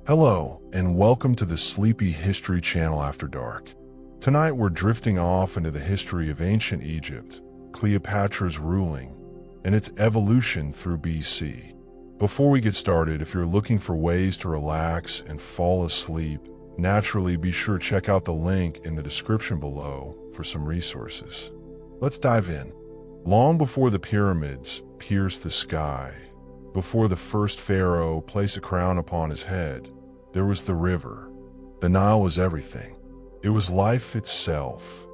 Hello, and welcome to the Sleepy History Channel After Dark. Tonight we're drifting off into the history of ancient Egypt, Cleopatra's ruling, and its evolution through BC. Before we get started, if you're looking for ways to relax and fall asleep, naturally be sure to check out the link in the description below for some resources. Let's dive in. Long before the pyramids pierced the sky, before the first pharaoh placed a crown upon his head, there was the river. The Nile was everything. It was life itself,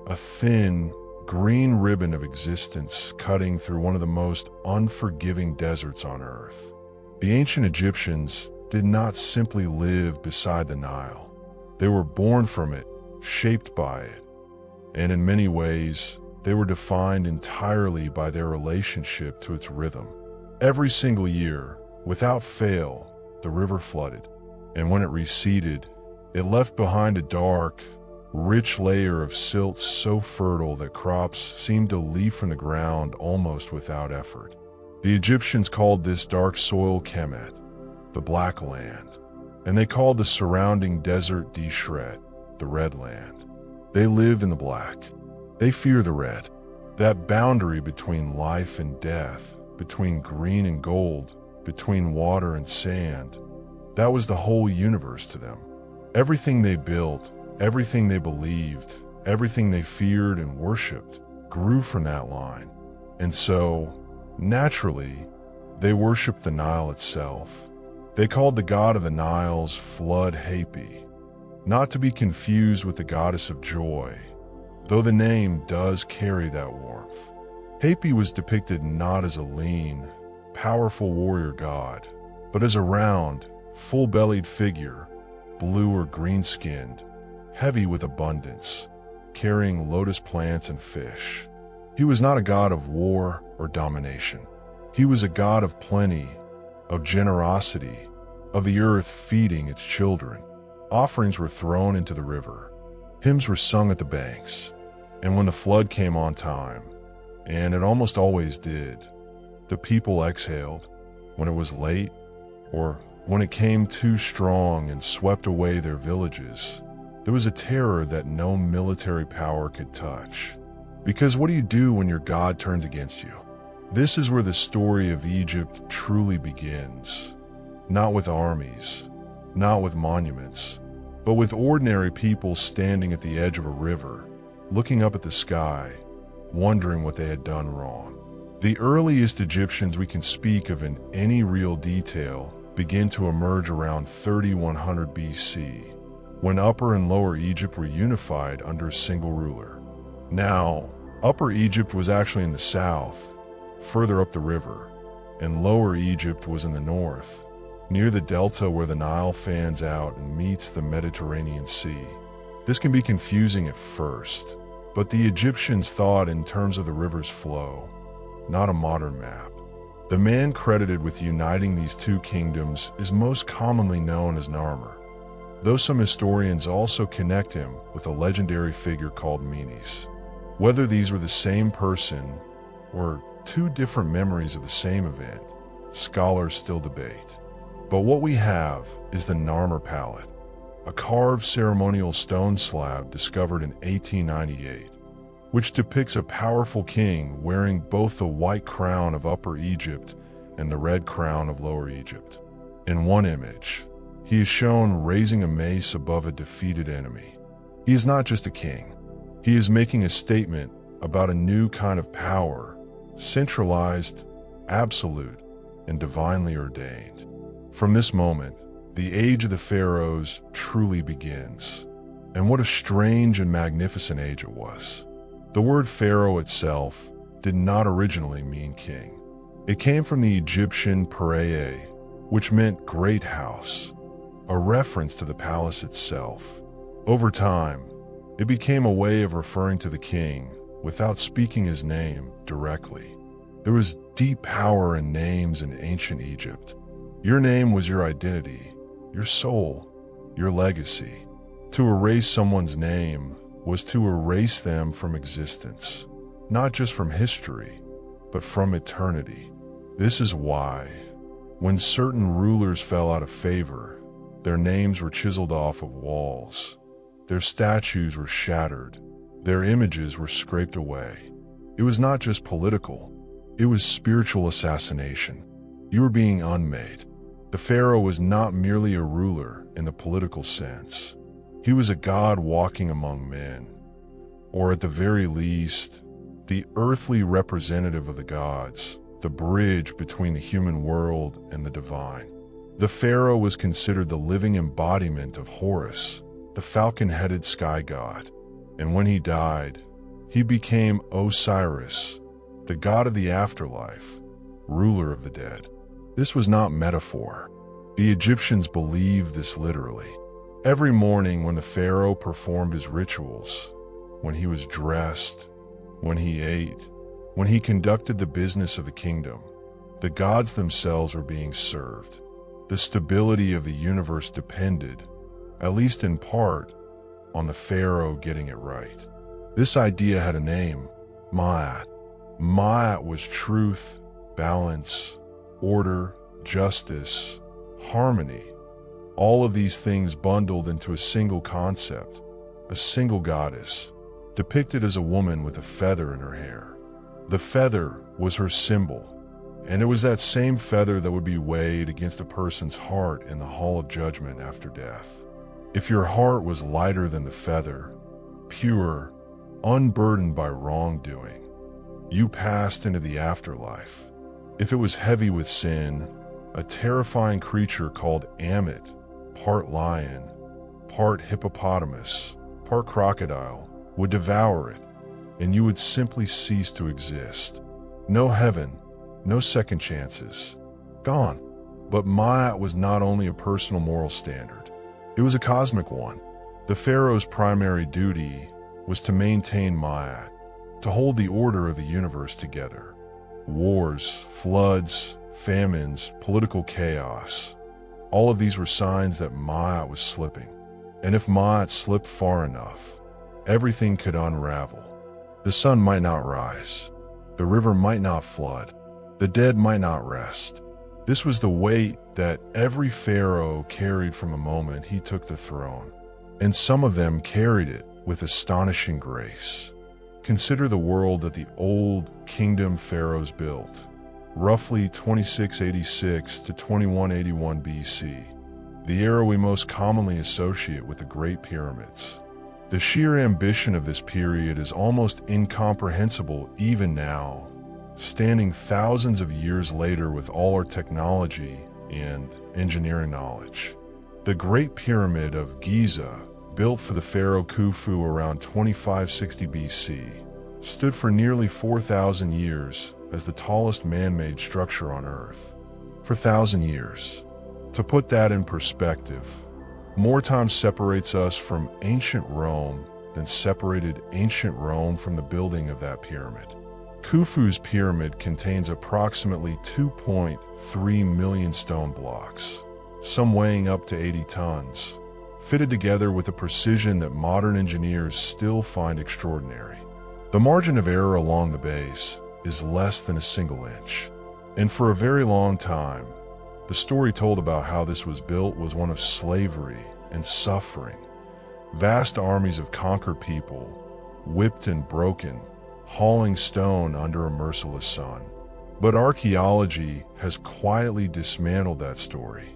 a thin, green ribbon of existence cutting through one of the most unforgiving deserts on earth. The ancient Egyptians did not simply live beside the Nile. They were born from it, shaped by it, and in many ways, they were defined entirely by their relationship to its rhythm. Every single year, without fail, the river flooded, and when it receded, it left behind a dark, rich layer of silt so fertile that crops seemed to leap from the ground almost without effort. The Egyptians called this dark soil Kemet, the Black Land, and they called the surrounding desert Deshret, the Red Land. They live in the black. They fear the red, that boundary between life and death, between green and gold, between water and sand. That was the whole universe to them. Everything they built, everything they believed, everything they feared and worshipped grew from that line. And so, naturally, they worshipped the Nile itself. They called the god of the Nile's flood Hapi, not to be confused with the goddess of joy, though the name does carry that warmth. Hapi was depicted not as a lean, powerful warrior god, but as a round, full-bellied figure, blue or green-skinned, heavy with abundance, carrying lotus plants and fish. He was not a god of war or domination. He was a god of plenty, of generosity, of the earth feeding its children. Offerings were thrown into the river. Hymns were sung at the banks. And when the flood came on time, and it almost always did, the people exhaled. When it was late, or when it came too strong and swept away their villages, there was a terror that no military power could touch. Because what do you do when your god turns against you? This is where the story of Egypt truly begins. Not with armies, not with monuments, but with ordinary people standing at the edge of a river, looking up at the sky, wondering what they had done wrong. The earliest Egyptians we can speak of in any real detail begin to emerge around 3100 BC, when Upper and Lower Egypt were unified under a single ruler. Now, Upper Egypt was actually in the south, further up the river, and Lower Egypt was in the north, near the delta where the Nile fans out and meets the Mediterranean Sea. This can be confusing at first, but the Egyptians thought in terms of the river's flow, not a modern map. The man credited with uniting these two kingdoms is most commonly known as Narmer, though some historians also connect him with a legendary figure called Menes. Whether these were the same person or two different memories of the same event, scholars still debate. But what we have is the Narmer palette, a carved ceremonial stone slab discovered in 1898, which depicts a powerful king wearing both the white crown of Upper Egypt and the red crown of Lower Egypt. In one image, he is shown raising a mace above a defeated enemy. He is not just a king. He is making a statement about a new kind of power, centralized, absolute, and divinely ordained. From this moment, the age of the pharaohs truly begins. And what a strange and magnificent age it was. The word pharaoh itself did not originally mean king. It came from the Egyptian pharaoh, which meant great house, a reference to the palace itself. Over time, it became a way of referring to the king without speaking his name directly. There was deep power in names in ancient Egypt. Your name was your identity, your soul, your legacy. To erase someone's name was to erase them from existence, not just from history, but from eternity. This is why, when certain rulers fell out of favor, Their names were chiseled off of walls. Their statues were shattered. Their images were scraped away. It was not just political. It was spiritual assassination. You were being unmade. The pharaoh was not merely a ruler in the political sense. He was a god walking among men, or at the very least, the earthly representative of the gods, the bridge between the human world and the divine. The pharaoh was considered the living embodiment of Horus, the falcon-headed sky god, and when he died, he became Osiris, the god of the afterlife, ruler of the dead. This was not metaphor. The Egyptians believed this literally. Every morning when the pharaoh performed his rituals, when he was dressed, when he ate, when he conducted the business of the kingdom, the gods themselves were being served. The stability of the universe depended, at least in part, on the pharaoh getting it right. This idea had a name, Ma'at. Ma'at was truth, balance, order, justice, harmony. All of these things bundled into a single concept, a single goddess, depicted as a woman with a feather in her hair. The feather was her symbol, and it was that same feather that would be weighed against a person's heart in the hall of judgment after death. If your heart was lighter than the feather, pure, unburdened by wrongdoing, you passed into the afterlife. If it was heavy with sin, a terrifying creature called Ammit, part lion, part hippopotamus, part crocodile, would devour it, and you would simply cease to exist. No heaven, no second chances. Gone. But Ma'at was not only a personal moral standard, it was a cosmic one. The pharaoh's primary duty was to maintain Ma'at, to hold the order of the universe together. Wars, floods, famines, political chaos, all of these were signs that Ma'at was slipping. And if Ma'at slipped far enough, everything could unravel. The sun might not rise. The river might not flood. The dead might not rest. This was the weight that every pharaoh carried from the moment he took the throne, and some of them carried it with astonishing grace. Consider the world that the old kingdom pharaohs built, roughly 2686 to 2181 BC, the era we most commonly associate with the Great Pyramids. The sheer ambition of this period is almost incomprehensible even now, standing thousands of years later with all our technology and engineering knowledge. The Great Pyramid of Giza, built for the pharaoh Khufu around 2560 BC, stood for nearly 4,000 years as the tallest man-made structure on Earth. For 1,000 years. To put that in perspective, more time separates us from ancient Rome than separated ancient Rome from the building of that pyramid. Khufu's pyramid contains approximately 2.3 million stone blocks, some weighing up to 80 tons, fitted together with a precision that modern engineers still find extraordinary. The margin of error along the base is less than a single inch, and for a very long time, the story told about how this was built was one of slavery and suffering. Vast armies of conquered people, whipped and broken, hauling stone under a merciless sun. But archaeology has quietly dismantled that story.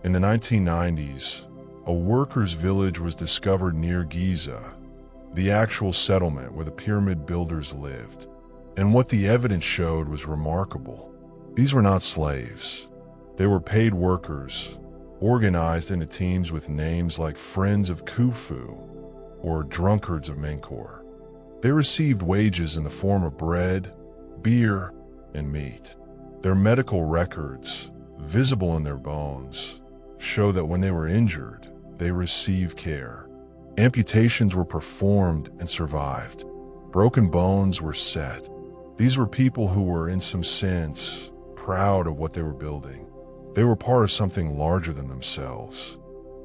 In the 1990s, a workers' village was discovered near Giza, the actual settlement where the pyramid builders lived. And what the evidence showed was remarkable. These were not slaves. They were paid workers, organized into teams with names like Friends of Khufu or Drunkards of Menkaure. They received wages in the form of bread, beer, and meat. Their medical records, visible in their bones, show that when they were injured, they received care. Amputations were performed and survived. Broken bones were set. These were people who were, in some sense, proud of what they were building. They were part of something larger than themselves.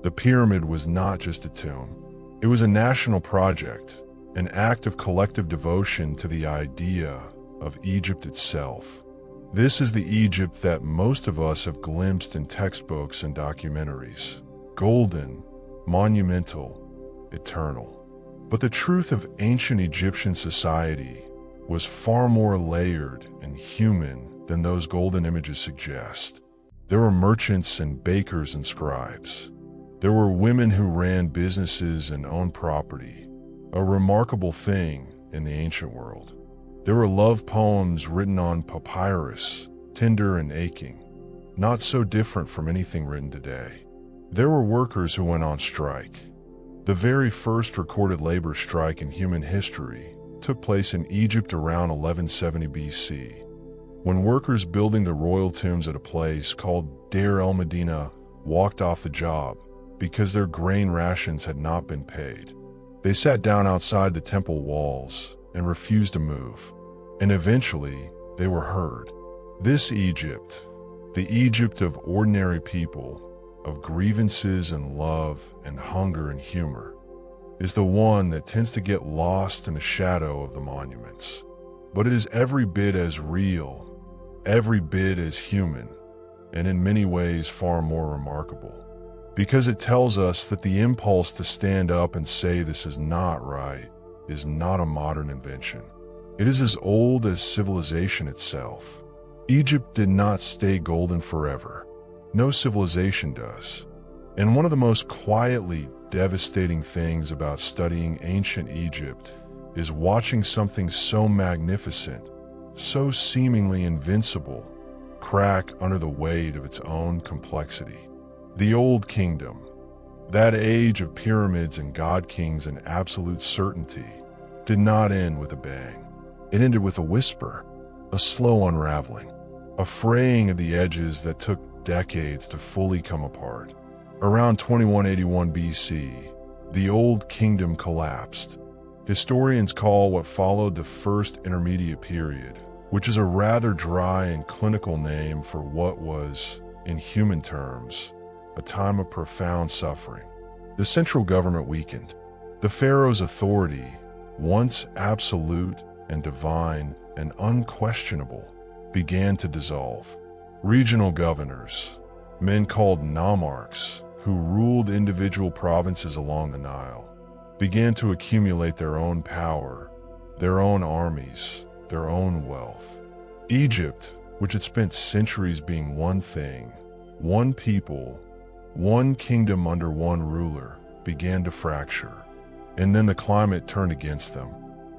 The pyramid was not just a tomb. It was a national project, an act of collective devotion to the idea of Egypt itself. This is the Egypt that most of us have glimpsed in textbooks and documentaries. golden, monumental, eternal. But the truth of ancient Egyptian society was far more layered and human than those golden images suggest. There were merchants and bakers and scribes. There were women who ran businesses and owned property, a remarkable thing in the ancient world. There were love poems written on papyrus, tender and aching, not so different from anything written today. There were workers who went on strike. The very first recorded labor strike in human history took place in Egypt around 1170 BC, when workers building the royal tombs at a place called Deir el-Medina walked off the job because their grain rations had not been paid. They sat down outside the temple walls and refused to move, and eventually they were heard. This Egypt, the Egypt of ordinary people, of grievances and love and hunger and humor, is the one that tends to get lost in the shadow of the monuments. But it is every bit as real, every bit as human, and in many ways far more remarkable, because it tells us that the impulse to stand up and say this is not right is not a modern invention. It is as old as civilization itself. Egypt did not stay golden forever. No civilization does. And one of the most quietly devastating things about studying ancient Egypt is watching something so magnificent, so seemingly invincible, crack under the weight of its own complexity. The Old Kingdom, that age of pyramids and god-kings and absolute certainty, did not end with a bang. It ended with a whisper, a slow unraveling, a fraying of the edges that took decades to fully come apart. Around 2181 BC, the Old Kingdom collapsed. Historians call what followed the First Intermediate Period, which is a rather dry and clinical name for what was, in human terms, a time of profound suffering. The central government weakened. The pharaoh's authority, once absolute and divine and unquestionable, began to dissolve. Regional governors, men called nomarchs, who ruled individual provinces along the Nile, began to accumulate their own power, their own armies, their own wealth. Egypt, which had spent centuries being one thing, one people, one kingdom under one ruler, began to fracture. And then the climate turned against them.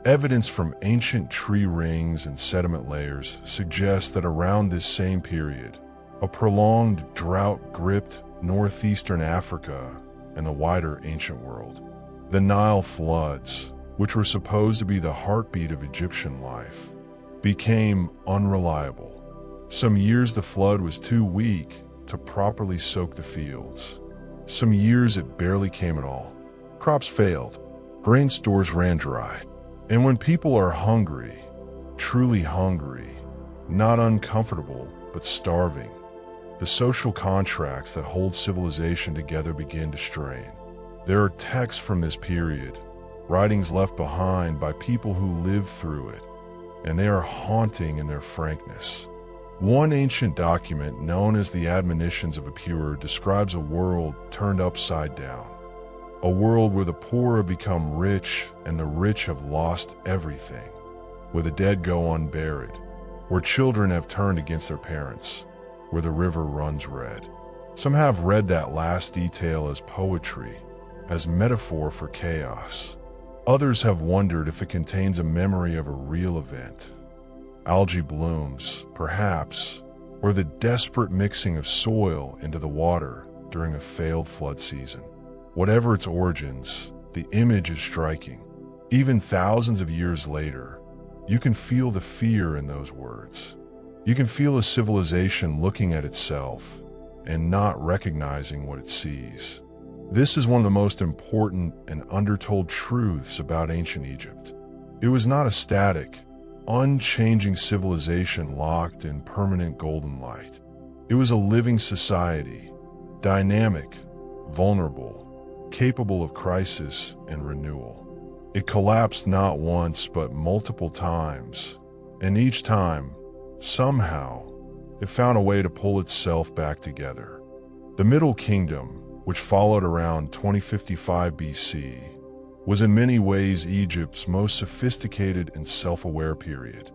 Evidence from ancient tree rings and sediment layers suggests that around this same period, a prolonged drought gripped northeastern Africa and the wider ancient world. The Nile floods, which were supposed to be the heartbeat of Egyptian life, became unreliable. Some years the flood was too weak to properly soak the fields. Some years it barely came at all. Crops failed. Grain stores ran dry. And when people are hungry, truly hungry, not uncomfortable, but starving, the social contracts that hold civilization together begin to strain. There are texts from this period, writings left behind by people who lived through it, and they are haunting in their frankness. One ancient document, known as the Admonitions of Epicure, describes a world turned upside down. A world where the poor have become rich and the rich have lost everything, where the dead go unburied, where children have turned against their parents, where the river runs red. Some have read that last detail as poetry, as metaphor for chaos. Others have wondered if it contains a memory of a real event. Algae blooms, perhaps, or the desperate mixing of soil into the water during a failed flood season. Whatever its origins, the image is striking. Even thousands of years later, you can feel the fear in those words. You can feel a civilization looking at itself and not recognizing what it sees. This is one of the most important and undertold truths about ancient Egypt. It was not a static, unchanging civilization locked in permanent golden light. It was a living society, dynamic, vulnerable, capable of crisis and renewal. It collapsed not once but multiple times, and each time, somehow, it found a way to pull itself back together. The Middle Kingdom, which followed around 2055 BC, was in many ways Egypt's most sophisticated and self-aware period.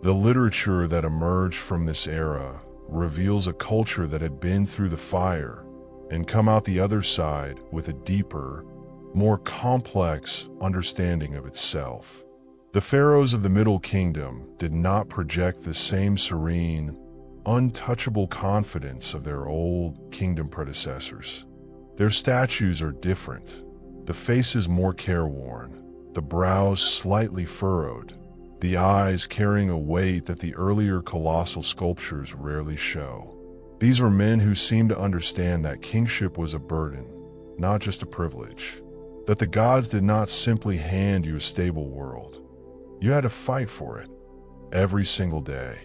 The literature that emerged from this era reveals a culture that had been through the fire and come out the other side with a deeper, more complex understanding of itself. The pharaohs of the Middle Kingdom did not project the same serene, untouchable confidence of their old kingdom predecessors. Their statues are different, the faces more careworn, the brows slightly furrowed, the eyes carrying a weight that the earlier colossal sculptures rarely show. These were men who seemed to understand that kingship was a burden, not just a privilege, that the gods did not simply hand you a stable world. You had to fight for it, every single day.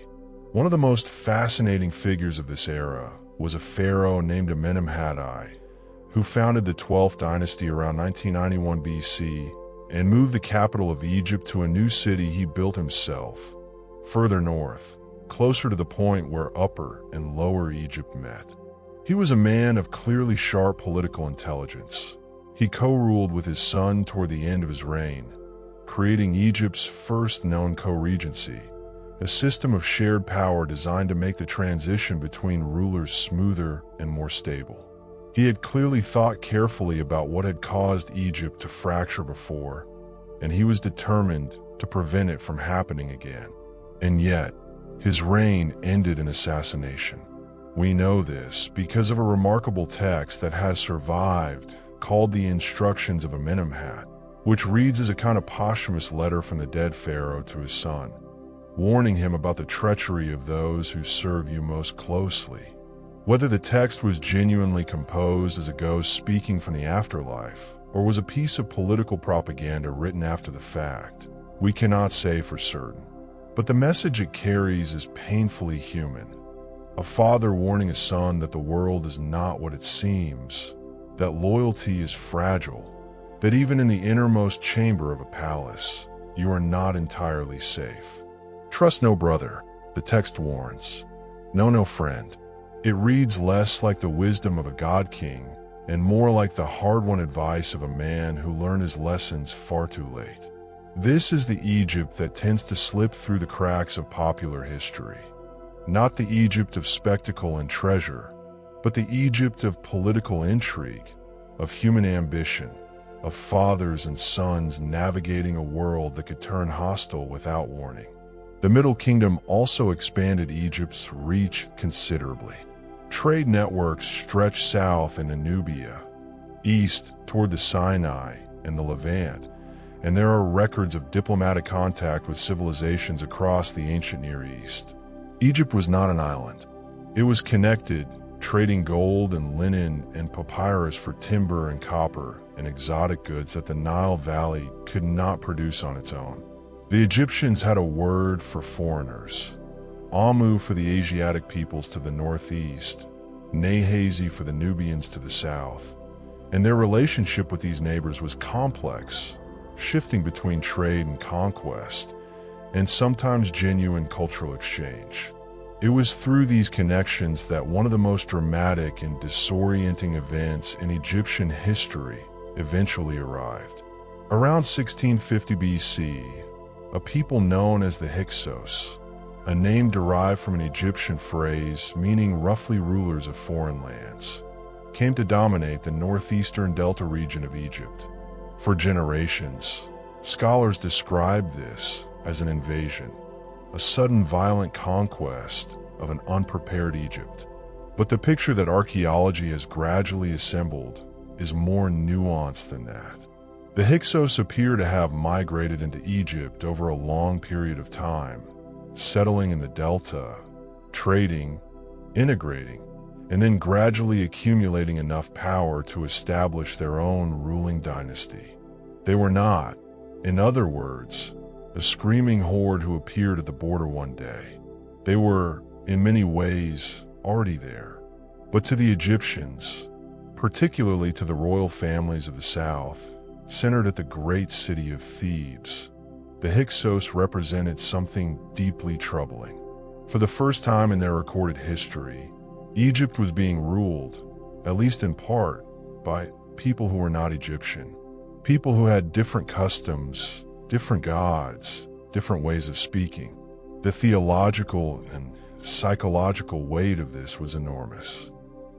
One of the most fascinating figures of this era was a pharaoh named Amenemhati, who founded the 12th dynasty around 1991 BC and moved the capital of Egypt to a new city he built himself, further north, closer to the point where Upper and Lower Egypt met. He was a man of clearly sharp political intelligence. He co-ruled with his son toward the end of his reign, creating Egypt's first known co-regency, a system of shared power designed to make the transition between rulers smoother and more stable. He had clearly thought carefully about what had caused Egypt to fracture before, and he was determined to prevent it from happening again. And yet, his reign ended in assassination. We know this because of a remarkable text that has survived called the Instructions of Amenemhat, which reads as a kind of posthumous letter from the dead pharaoh to his son, warning him about the treachery of those who serve you most closely. Whether the text was genuinely composed as a ghost speaking from the afterlife, or was a piece of political propaganda written after the fact, we cannot say for certain. But the message it carries is painfully human. A father warning a son that the world is not what it seems, that loyalty is fragile, that even in the innermost chamber of a palace, you are not entirely safe. Trust no brother, the text warns. Know no friend. It reads less like the wisdom of a god-king and more like the hard-won advice of a man who learned his lessons far too late. This is the Egypt that tends to slip through the cracks of popular history. Not the Egypt of spectacle and treasure, but the Egypt of political intrigue, of human ambition, of fathers and sons navigating a world that could turn hostile without warning. The Middle Kingdom also expanded Egypt's reach considerably. Trade networks stretched south into Nubia, east toward the Sinai and the Levant, and there are records of diplomatic contact with civilizations across the ancient Near East. Egypt was not an island. It was connected, trading gold and linen and papyrus for timber and copper and exotic goods that the Nile Valley could not produce on its own. The Egyptians had a word for foreigners, Amu for the Asiatic peoples to the northeast, Nehazi for the Nubians to the south, and their relationship with these neighbors was complex, shifting between trade and conquest, and sometimes genuine cultural exchange. It was through these connections that one of the most dramatic and disorienting events in Egyptian history eventually arrived. Around 1650 BC, a people known as the Hyksos, a name derived from an Egyptian phrase meaning roughly rulers of foreign lands, came to dominate the northeastern delta region of Egypt. For generations, scholars described this as an invasion, a sudden violent conquest of an unprepared Egypt. But the picture that archaeology has gradually assembled is more nuanced than that. The Hyksos appear to have migrated into Egypt over a long period of time, settling in the delta, trading, integrating, and then gradually accumulating enough power to establish their own ruling dynasty. They were not, in other words, a screaming horde who appeared at the border one day. They were, in many ways, already there. But to the Egyptians, particularly to the royal families of the south, centered at the great city of Thebes, the Hyksos represented something deeply troubling. For the first time in their recorded history, Egypt was being ruled, at least in part, by people who were not Egyptian, people who had different customs, different gods, different ways of speaking. The theological and psychological weight of this was enormous.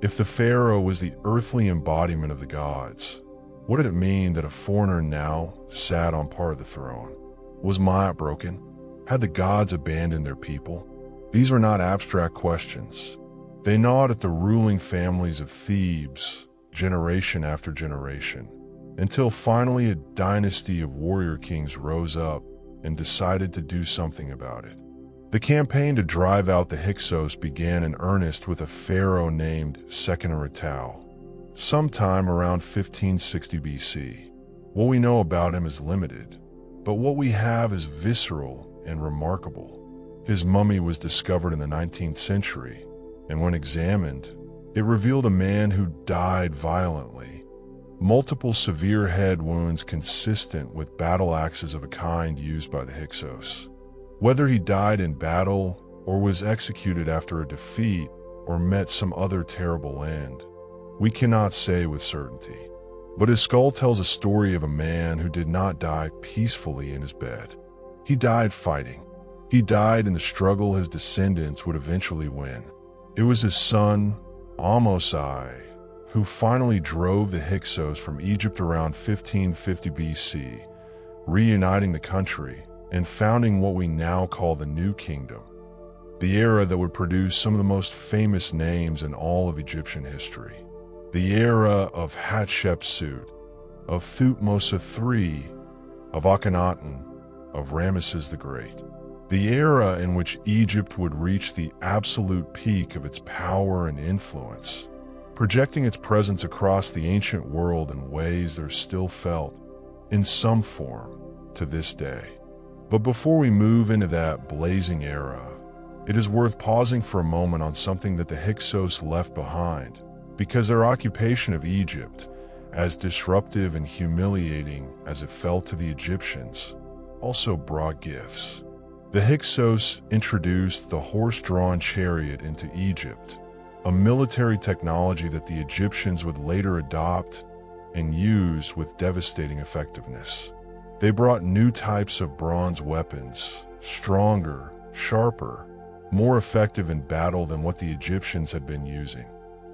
If the pharaoh was the earthly embodiment of the gods, what did it mean that a foreigner now sat on part of the throne? Was Maat broken? Had the gods abandoned their people? These were not abstract questions. They gnawed at the ruling families of Thebes, generation after generation, until finally a dynasty of warrior kings rose up and decided to do something about it. The campaign to drive out the Hyksos began in earnest with a pharaoh named Akhenaten, sometime around 1560 BC. What we know about him is limited, but what we have is visceral and remarkable. His mummy was discovered in the 19th century, and when examined, it revealed a man who died violently. Multiple severe head wounds consistent with battle axes of a kind used by the Hyksos. Whether he died in battle or was executed after a defeat or met some other terrible end, we cannot say with certainty. But his skull tells a story of a man who did not die peacefully in his bed. He died fighting. He died in the struggle his descendants would eventually win. It was his son, Ahmose, who finally drove the Hyksos from Egypt around 1550 BC, reuniting the country and founding what we now call the New Kingdom, the era that would produce some of the most famous names in all of Egyptian history. The era of Hatshepsut, of Thutmose III, of Akhenaten, of Ramesses the Great. The era in which Egypt would reach the absolute peak of its power and influence, projecting its presence across the ancient world in ways that are still felt, in some form, to this day. But before we move into that blazing era, it is worth pausing for a moment on something that the Hyksos left behind, because their occupation of Egypt, as disruptive and humiliating as it felt to the Egyptians, also brought gifts. The Hyksos introduced the horse-drawn chariot into Egypt, a military technology that the Egyptians would later adopt and use with devastating effectiveness. They brought new types of bronze weapons, stronger, sharper, more effective in battle than what the Egyptians had been using.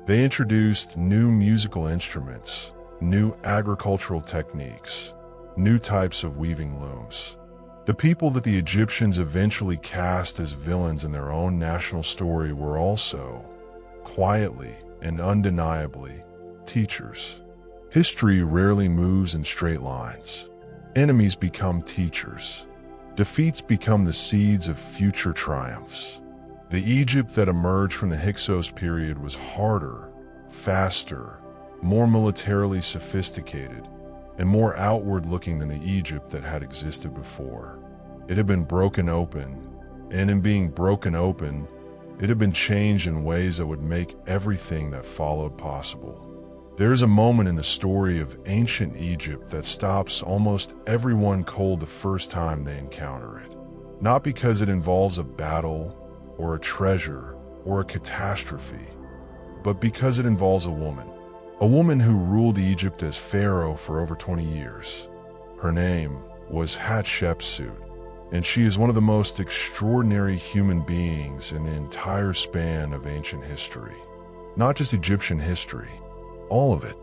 They introduced new musical instruments, new agricultural techniques, new types of weaving looms. The people that the Egyptians eventually cast as villains in their own national story were also, quietly and undeniably, teachers. History rarely moves in straight lines. Enemies become teachers. Defeats become the seeds of future triumphs. The Egypt that emerged from the Hyksos period was harder, faster, more militarily sophisticated, and more outward-looking than the Egypt that had existed before. It had been broken open, and in being broken open, it had been changed in ways that would make everything that followed possible. There is a moment in the story of ancient Egypt that stops almost everyone cold the first time they encounter it. Not because it involves a battle, or a treasure, or a catastrophe, but because it involves a woman who ruled Egypt as pharaoh for over 20 years. Her name was Hatshepsut, and she is one of the most extraordinary human beings in the entire span of ancient history. Not just Egyptian history, all of it.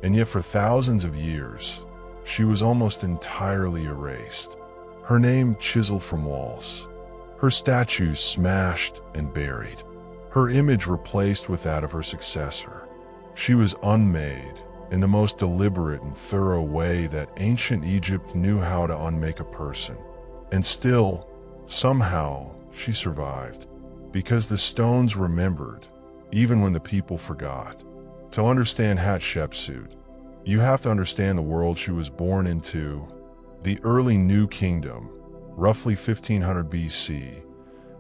And yet for thousands of years, she was almost entirely erased. Her name chiseled from walls, her statue smashed and buried, her image replaced with that of her successor. She was unmade in the most deliberate and thorough way that ancient Egypt knew how to unmake a person. And still, somehow, she survived, because the stones remembered, even when the people forgot. To understand Hatshepsut, you have to understand the world she was born into, the early New Kingdom, roughly 1500 BC,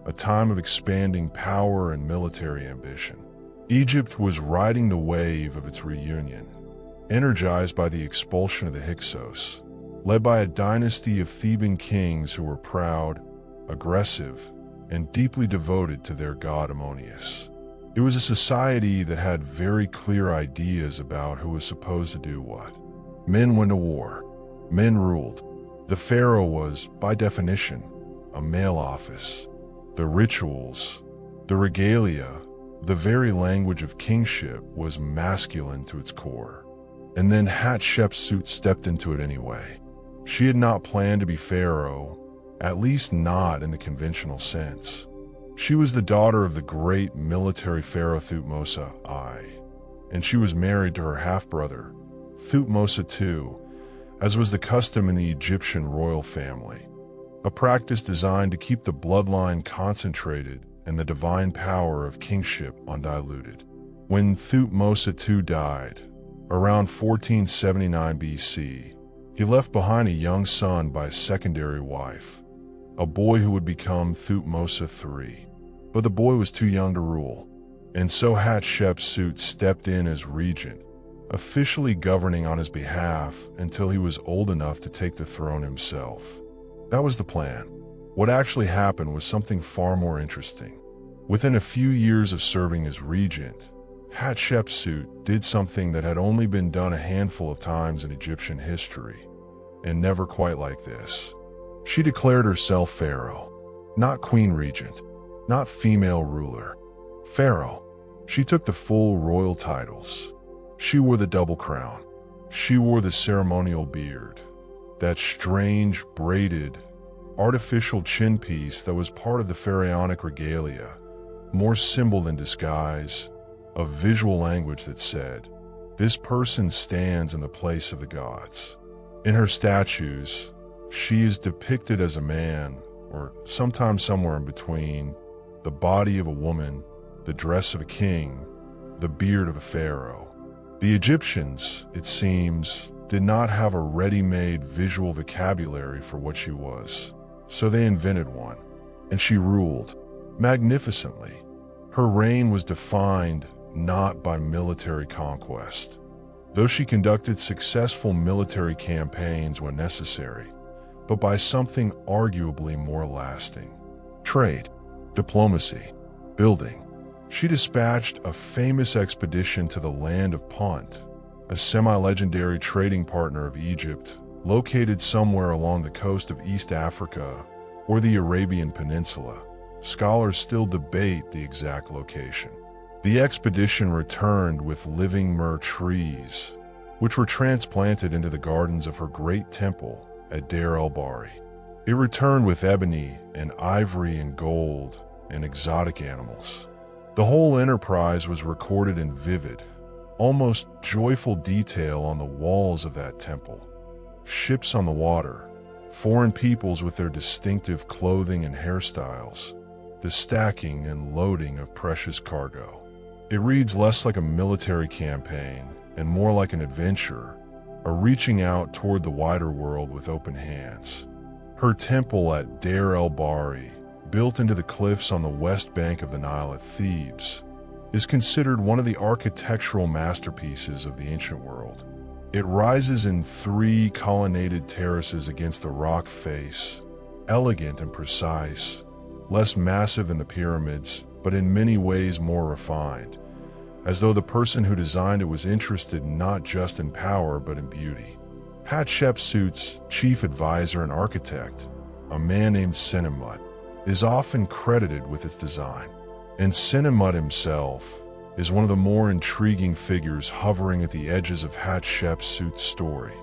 a time of expanding power and military ambition. Egypt was riding the wave of its reunion, energized by the expulsion of the Hyksos, led by a dynasty of Theban kings who were proud, aggressive, and deeply devoted to their god Ammonius. It was a society that had very clear ideas about who was supposed to do what. Men went to war. Men ruled. The pharaoh was, by definition, a male office. The rituals, the regalia, the very language of kingship was masculine to its core. And then Hatshepsut stepped into it anyway. She had not planned to be pharaoh, at least not in the conventional sense. She was the daughter of the great military pharaoh Thutmose I, and she was married to her half-brother, Thutmose II, as was the custom in the Egyptian royal family, a practice designed to keep the bloodline concentrated and the divine power of kingship undiluted. When Thutmose II died, around 1479 BC, he left behind a young son by a secondary wife, a boy who would become Thutmose III. But the boy was too young to rule, and so Hatshepsut stepped in as regent, officially governing on his behalf until he was old enough to take the throne himself. That was the plan. What actually happened was something far more interesting. Within a few years of serving as regent, Hatshepsut did something that had only been done a handful of times in Egyptian history, and never quite like this. She declared herself pharaoh, not queen regent, not female ruler. Pharaoh. She took the full royal titles. She wore the double crown. She wore the ceremonial beard, that strange, braided, artificial chin piece that was part of the pharaonic regalia, more symbol than disguise, a visual language that said, "This person stands in the place of the gods." In her statues, she is depicted as a man, or sometimes somewhere in between, the body of a woman, the dress of a king, the beard of a pharaoh. The Egyptians, it seems, did not have a ready-made visual vocabulary for what she was, so they invented one, and she ruled magnificently. Her reign was defined not by military conquest, though she conducted successful military campaigns when necessary, but by something arguably more lasting: trade, diplomacy, building. She dispatched a famous expedition to the land of Punt, a semi-legendary trading partner of Egypt, located somewhere along the coast of East Africa or the Arabian Peninsula. Scholars still debate the exact location. The expedition returned with living myrrh trees, which were transplanted into the gardens of her great temple at Deir el-Bahri. It returned with ebony and ivory and gold and exotic animals. The whole enterprise was recorded in vivid, almost joyful detail on the walls of that temple. Ships on the water, foreign peoples with their distinctive clothing and hairstyles, the stacking and loading of precious cargo. It reads less like a military campaign and more like an adventure, a reaching out toward the wider world with open hands. Her temple at Deir el-Bahri, built into the cliffs on the west bank of the Nile at Thebes, is considered one of the architectural masterpieces of the ancient world. It rises in 3 colonnaded terraces against the rock face, elegant and precise, less massive than the pyramids, but in many ways more refined, as though the person who designed it was interested not just in power but in beauty. Hatshepsut's chief advisor and architect, a man named Senenmut, is often credited with its design. And Senenmut himself is one of the more intriguing figures hovering at the edges of Hatshepsut's story.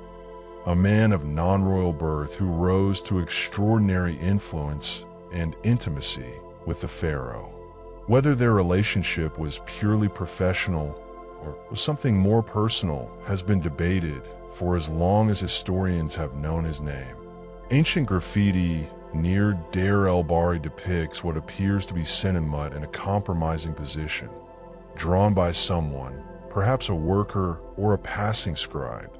A man of non-royal birth who rose to extraordinary influence and intimacy with the pharaoh. Whether their relationship was purely professional or was something more personal has been debated for as long as historians have known his name. Ancient graffiti near Deir el-Bahri depicts what appears to be Senenmut in a compromising position, drawn by someone, perhaps a worker or a passing scribe,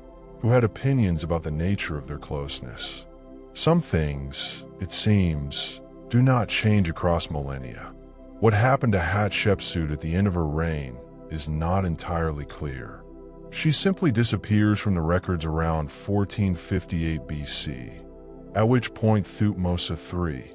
who had opinions about the nature of their closeness. Some things, it seems, do not change across millennia. What happened to Hatshepsut at the end of her reign is not entirely clear. She simply disappears from the records around 1458 BC, at which point Thutmose III,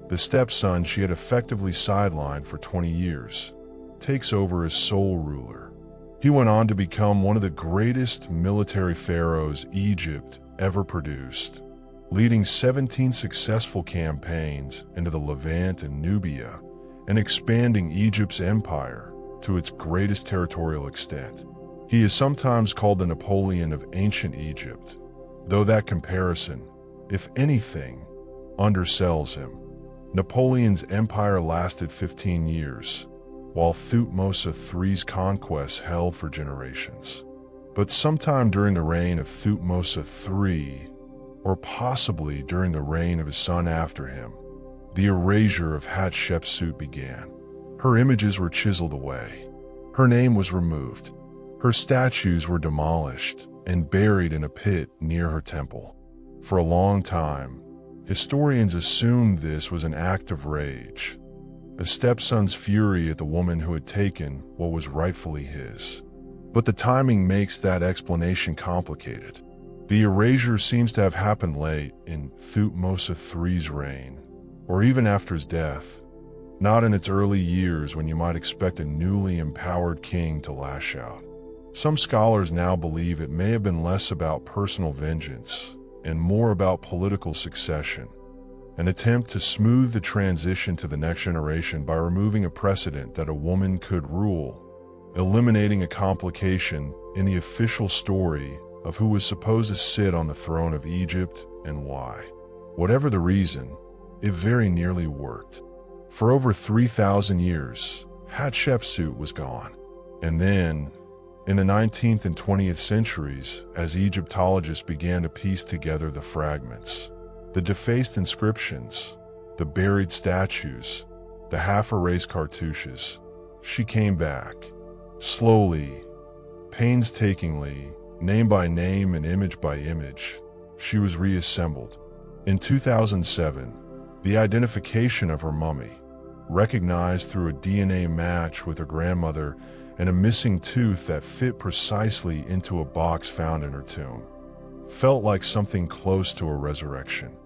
the stepson she had effectively sidelined for 20 years, takes over as sole ruler. He went on to become one of the greatest military pharaohs Egypt ever produced, leading 17 successful campaigns into the Levant and Nubia, and expanding Egypt's empire to its greatest territorial extent. He is sometimes called the Napoleon of ancient Egypt, though that comparison, if anything, undersells him. Napoleon's empire lasted 15 years, while Thutmose III's conquests held for generations. But sometime during the reign of Thutmose III, or possibly during the reign of his son after him, the erasure of Hatshepsut began. Her images were chiseled away. Her name was removed. Her statues were demolished and buried in a pit near her temple. For a long time, historians assumed this was an act of rage, a stepson's fury at the woman who had taken what was rightfully his. But the timing makes that explanation complicated. The erasure seems to have happened late in Thutmose III's reign, or even after his death, not in its early years when you might expect a newly empowered king to lash out. Some scholars now believe it may have been less about personal vengeance and more about political succession, an attempt to smooth the transition to the next generation by removing a precedent that a woman could rule, eliminating a complication in the official story of who was supposed to sit on the throne of Egypt and why. Whatever the reason, it very nearly worked. For over 3,000 years, Hatshepsut was gone. And then, in the 19th and 20th centuries, as Egyptologists began to piece together the fragments, the defaced inscriptions, the buried statues, the half-erased cartouches, she came back. Slowly, painstakingly, name by name and image by image, she was reassembled. In 2007, the identification of her mummy, recognized through a DNA match with her grandmother and a missing tooth that fit precisely into a box found in her tomb, felt like something close to a resurrection.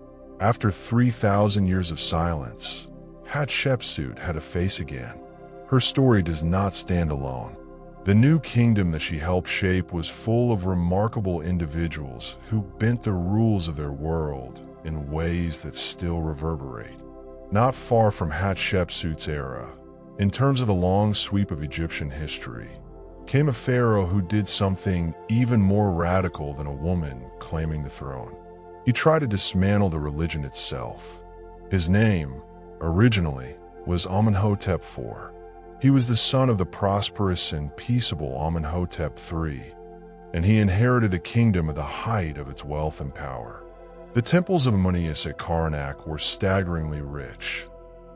After 3,000 years of silence, Hatshepsut had a face again. Her story does not stand alone. The new kingdom that she helped shape was full of remarkable individuals who bent the rules of their world in ways that still reverberate. Not far from Hatshepsut's era, in terms of the long sweep of Egyptian history, came a pharaoh who did something even more radical than a woman claiming the throne. He tried to dismantle the religion itself. His name, originally, was Amenhotep IV. He was the son of the prosperous and peaceable Amenhotep III, and he inherited a kingdom at the height of its wealth and power. The temples of Ammonius at Karnak were staggeringly rich.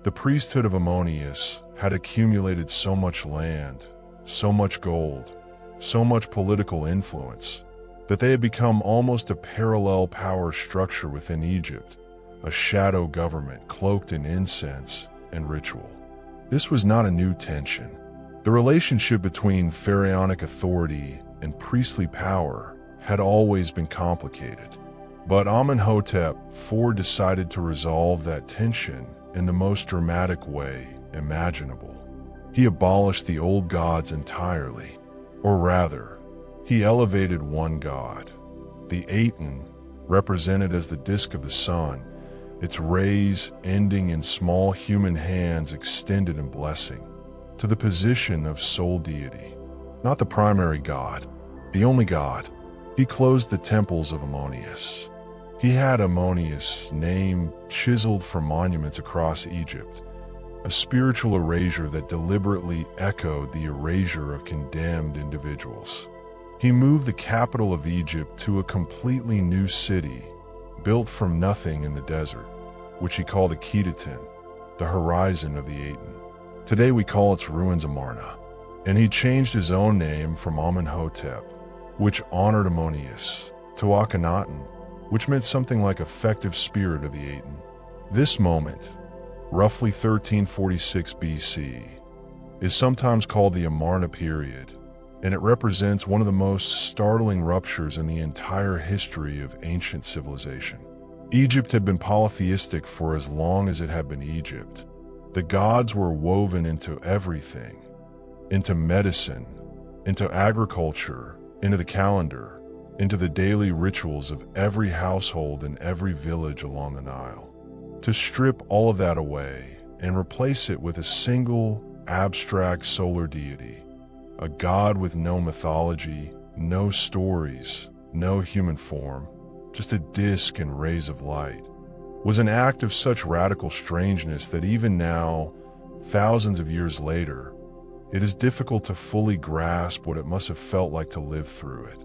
The priesthood of Ammonius had accumulated so much land, so much gold, so much political influence, that they had become almost a parallel power structure within Egypt, a shadow government cloaked in incense and ritual. This was not a new tension. The relationship between pharaonic authority and priestly power had always been complicated. But Amenhotep IV decided to resolve that tension in the most dramatic way imaginable. He abolished the old gods entirely, or rather, he elevated one god, the Aten, represented as the disk of the sun, its rays ending in small human hands extended in blessing, to the position of sole deity. Not the primary god, the only god. He closed the temples of Ammonius. He had Ammonius' name chiseled from monuments across Egypt, a spiritual erasure that deliberately echoed the erasure of condemned individuals. He moved the capital of Egypt to a completely new city, built from nothing in the desert, which he called Akhenaten, the horizon of the Aten. Today we call its ruins Amarna. And he changed his own name from Amenhotep, which honored Ammonius, to Akhenaten, which meant something like effective spirit of the Aten. This moment, roughly 1346 BC, is sometimes called the Amarna period, and it represents one of the most startling ruptures in the entire history of ancient civilization. Egypt had been polytheistic for as long as it had been Egypt. The gods were woven into everything, into medicine, into agriculture, into the calendar, into the daily rituals of every household and every village along the Nile. To strip all of that away and replace it with a single abstract solar deity, a god with no mythology, no stories, no human form, just a disk and rays of light, was an act of such radical strangeness that even now, thousands of years later, it is difficult to fully grasp what it must have felt like to live through it.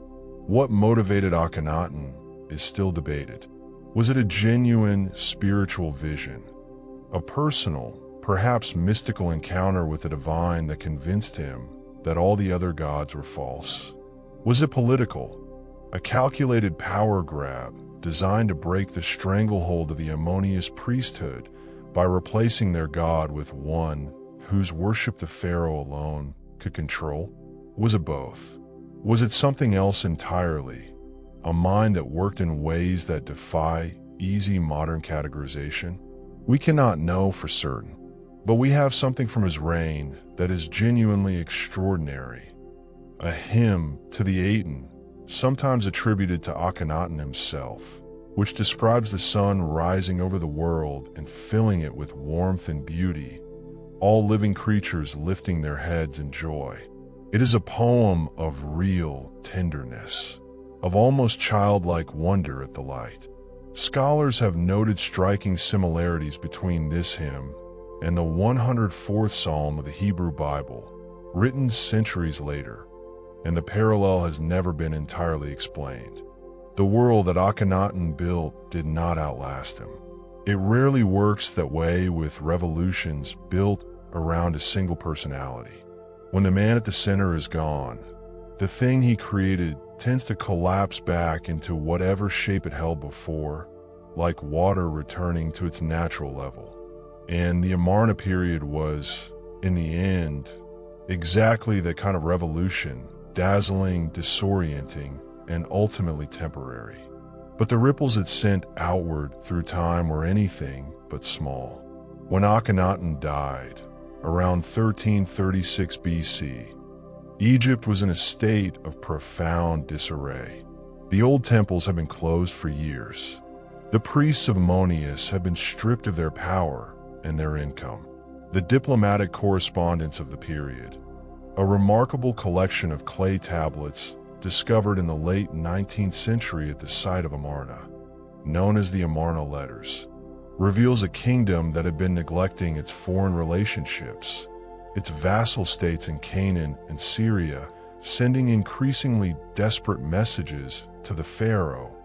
What motivated Akhenaten is still debated. Was it a genuine spiritual vision, a personal, perhaps mystical encounter with the divine that convinced him that all the other gods were false? Was it political, a calculated power grab designed to break the stranglehold of the Ammonius priesthood by replacing their god with one whose worship the pharaoh alone could control? Was it both? Was it something else entirely? A mind that worked in ways that defy easy modern categorization? We cannot know for certain, but we have something from his reign that is genuinely extraordinary. A hymn to the Aten, sometimes attributed to Akhenaten himself, which describes the sun rising over the world and filling it with warmth and beauty, all living creatures lifting their heads in joy. It is a poem of real tenderness, of almost childlike wonder at the light. Scholars have noted striking similarities between this hymn and the 104th Psalm of the Hebrew Bible, written centuries later, and the parallel has never been entirely explained. The world that Akhenaten built did not outlast him. It rarely works that way with revolutions built around a single personality. When the man at the center is gone, the thing he created tends to collapse back into whatever shape it held before, like water returning to its natural level. And the Amarna period was, in the end, exactly that kind of revolution, dazzling, disorienting, and ultimately temporary. But the ripples it sent outward through time were anything but small. When Akhenaten died, around 1336 BC, Egypt was in a state of profound disarray. The old temples had been closed for years. The priests of Ammonius had been stripped of their power and their income. The diplomatic correspondence of the period, a remarkable collection of clay tablets discovered in the late 19th century at the site of Amarna, known as the Amarna Letters, reveals a kingdom that had been neglecting its foreign relationships, its vassal states in Canaan and Syria, sending increasingly desperate messages to the pharaoh,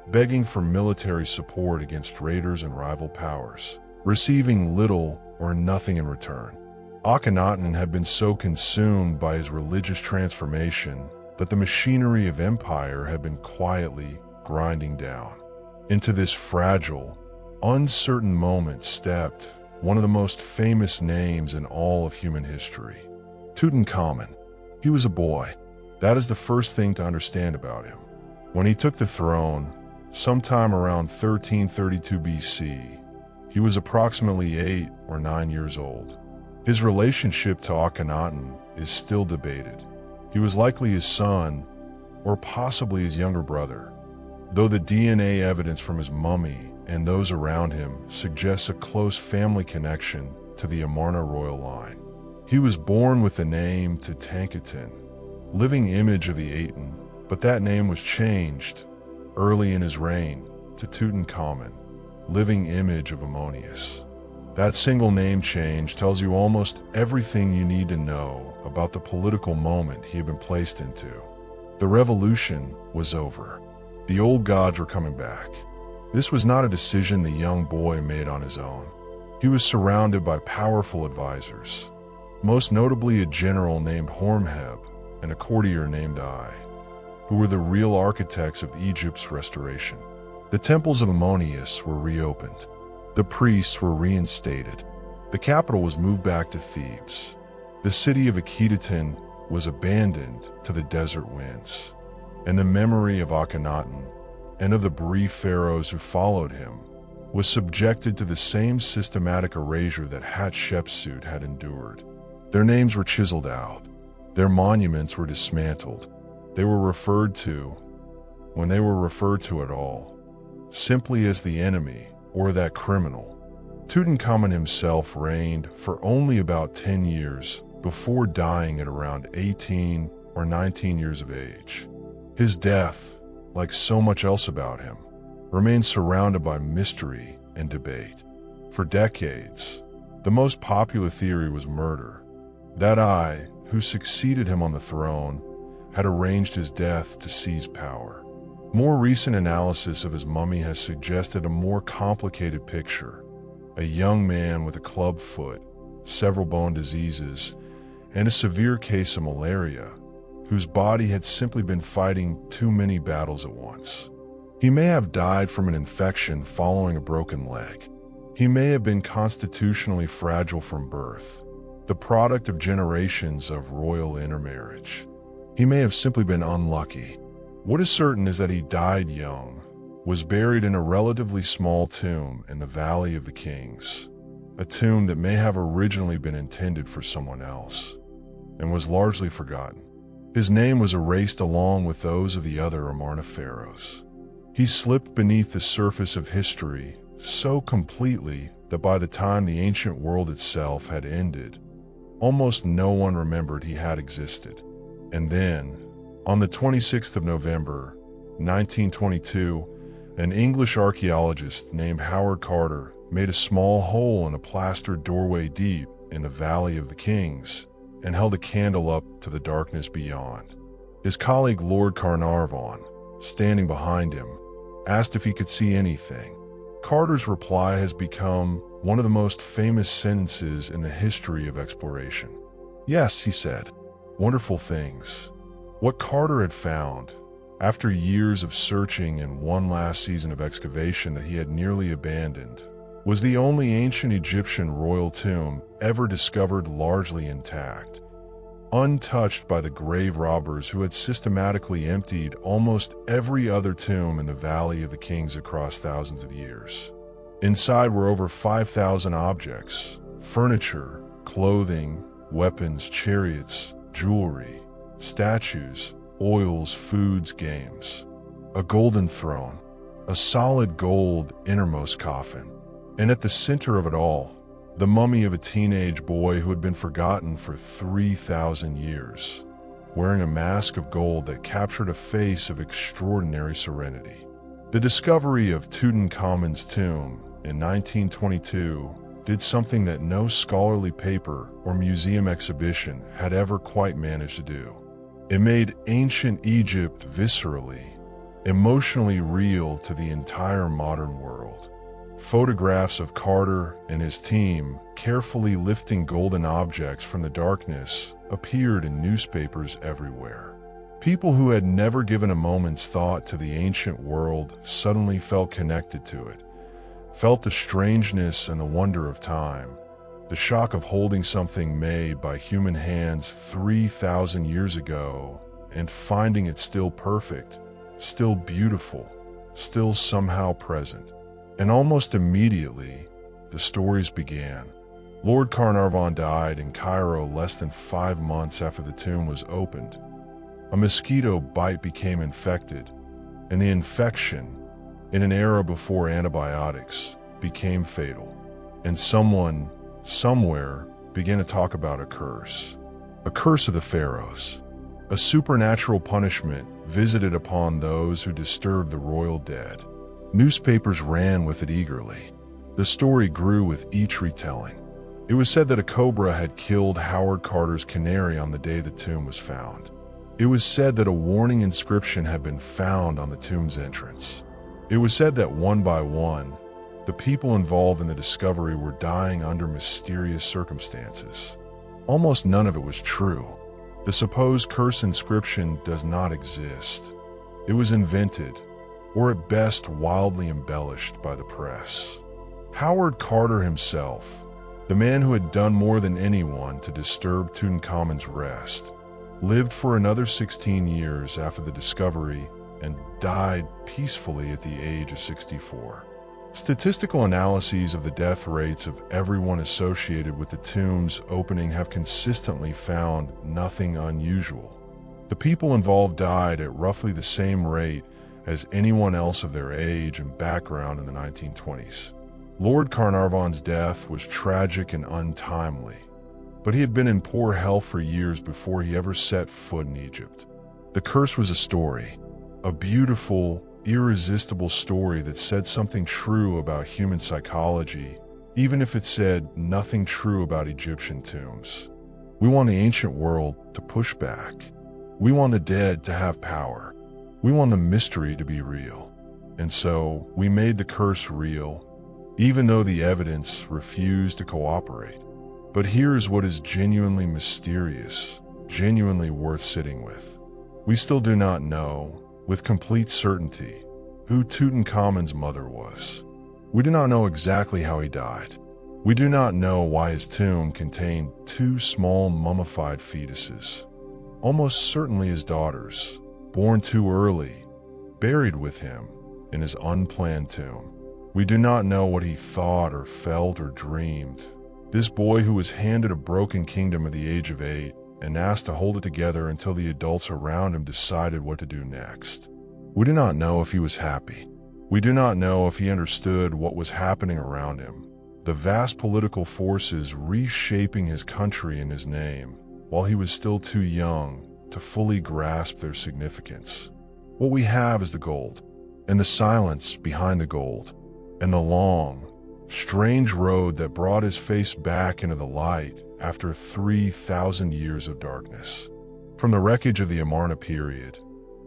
begging for military support against raiders and rival powers, receiving little or nothing in return. Akhenaten had been so consumed by his religious transformation that the machinery of empire had been quietly grinding down. Into this fragile, uncertain moment stepped one of the most famous names in all of human history, Tutankhamun. He was a boy. That is the first thing to understand about him. When he took the throne, sometime around 1332 BC, he was approximately 8 or 9 years old. His relationship to Akhenaten is still debated. He was likely his son, or possibly his younger brother, though the DNA evidence from his mummy and those around him suggests a close family connection to the Amarna royal line. He was born with the name Akhenaten, living image of the Aten, but that name was changed early in his reign to Tutankhamun, living image of Ammonius. That single name change tells you almost everything you need to know about the political moment he had been placed into. The revolution was over. The old gods were coming back. This was not a decision the young boy made on his own. He was surrounded by powerful advisors, most notably a general named Horemheb and a courtier named Ai, who were the real architects of Egypt's restoration. The temples of Ammonius were reopened. The priests were reinstated. The capital was moved back to Thebes. The city of Akhenaten was abandoned to the desert winds, and the memory of Akhenaten and of the brief pharaohs who followed him was subjected to the same systematic erasure that Hatshepsut had endured. Their names were chiseled out, Their monuments were dismantled. They were referred to, when they were referred to at all, simply as the enemy or that criminal. Tutankhamun himself reigned for only about 10 years before dying at around 18 or 19 years of age. His death, like so much else about him, remained surrounded by mystery and debate. For decades, the most popular theory was murder. That I, who succeeded him on the throne, had arranged his death to seize power. More recent analysis of his mummy has suggested a more complicated picture. A young man with a club foot, several bone diseases, and a severe case of malaria, whose body had simply been fighting too many battles at once. He may have died from an infection following a broken leg. He may have been constitutionally fragile from birth, the product of generations of royal intermarriage. He may have simply been unlucky. What is certain is that he died young, was buried in a relatively small tomb in the Valley of the Kings, a tomb that may have originally been intended for someone else, and was largely forgotten. His name was erased along with those of the other Amarna pharaohs. He slipped beneath the surface of history so completely that by the time the ancient world itself had ended, almost no one remembered he had existed. And then, on the 26th of November, 1922, an English archaeologist named Howard Carter made a small hole in a plastered doorway deep in the Valley of the Kings and held a candle up to the darkness beyond. His colleague Lord Carnarvon, standing behind him, asked if he could see anything. Carter's reply has become one of the most famous sentences in the history of exploration. "Yes," he said, "wonderful things." What Carter had found, after years of searching and one last season of excavation that he had nearly abandoned, was the only ancient Egyptian royal tomb ever discovered largely intact, untouched by the grave robbers who had systematically emptied almost every other tomb in the Valley of the Kings across thousands of years. Inside were over 5,000 objects: furniture, clothing, weapons, chariots, jewelry, statues, oils, foods, games. A golden throne, a solid gold innermost coffin, and at the center of it all, the mummy of a teenage boy who had been forgotten for 3,000 years, wearing a mask of gold that captured a face of extraordinary serenity. The discovery of Tutankhamun's tomb in 1922 did something that no scholarly paper or museum exhibition had ever quite managed to do. It made ancient Egypt viscerally, emotionally real to the entire modern world. Photographs of Carter and his team carefully lifting golden objects from the darkness appeared in newspapers everywhere. People who had never given a moment's thought to the ancient world suddenly felt connected to it, felt the strangeness and the wonder of time, the shock of holding something made by human hands 3,000 years ago and finding it still perfect, still beautiful, still somehow present. And almost immediately, the stories began. Lord Carnarvon died in Cairo less than 5 months after the tomb was opened. A mosquito bite became infected, and the infection, in an era before antibiotics, became fatal. And someone, somewhere, began to talk about a curse of the pharaohs, a supernatural punishment visited upon those who disturbed the royal dead. Newspapers ran with it eagerly. The story grew with each retelling. It was said that a cobra had killed Howard Carter's canary on the day the tomb was found. It was said that a warning inscription had been found on the tomb's entrance. It was said that one by one, the people involved in the discovery were dying under mysterious circumstances. Almost none of it was true. The supposed curse inscription does not exist. It was invented, or at best wildly embellished by the press. Howard Carter himself, the man who had done more than anyone to disturb Tutankhamun's rest, lived for another 16 years after the discovery and died peacefully at the age of 64. Statistical analyses of the death rates of everyone associated with the tomb's opening have consistently found nothing unusual. The people involved died at roughly the same rate as anyone else of their age and background in the 1920s. Lord Carnarvon's death was tragic and untimely, but he had been in poor health for years before he ever set foot in Egypt. The curse was a story, a beautiful, irresistible story that said something true about human psychology, even if it said nothing true about Egyptian tombs. We want the ancient world to push back. We want the dead to have power. We want the mystery to be real. And so we made the curse real, even though the evidence refused to cooperate. But here's what is genuinely mysterious, genuinely worth sitting with. We still do not know, with complete certainty, who Tutankhamun's mother was. We do not know exactly how he died. We do not know why his tomb contained two small mummified fetuses, almost certainly his daughters, born too early, buried with him in his unplanned tomb. We do not know what he thought or felt or dreamed. This boy who was handed a broken kingdom at the age of 8 and asked to hold it together until the adults around him decided what to do next. We do not know if he was happy. We do not know if he understood what was happening around him, the vast political forces reshaping his country and his name, while he was still too young to fully grasp their significance. What we have is the gold, and the silence behind the gold, and the long, strange road that brought his face back into the light after 3,000 years of darkness. From the wreckage of the Amarna period,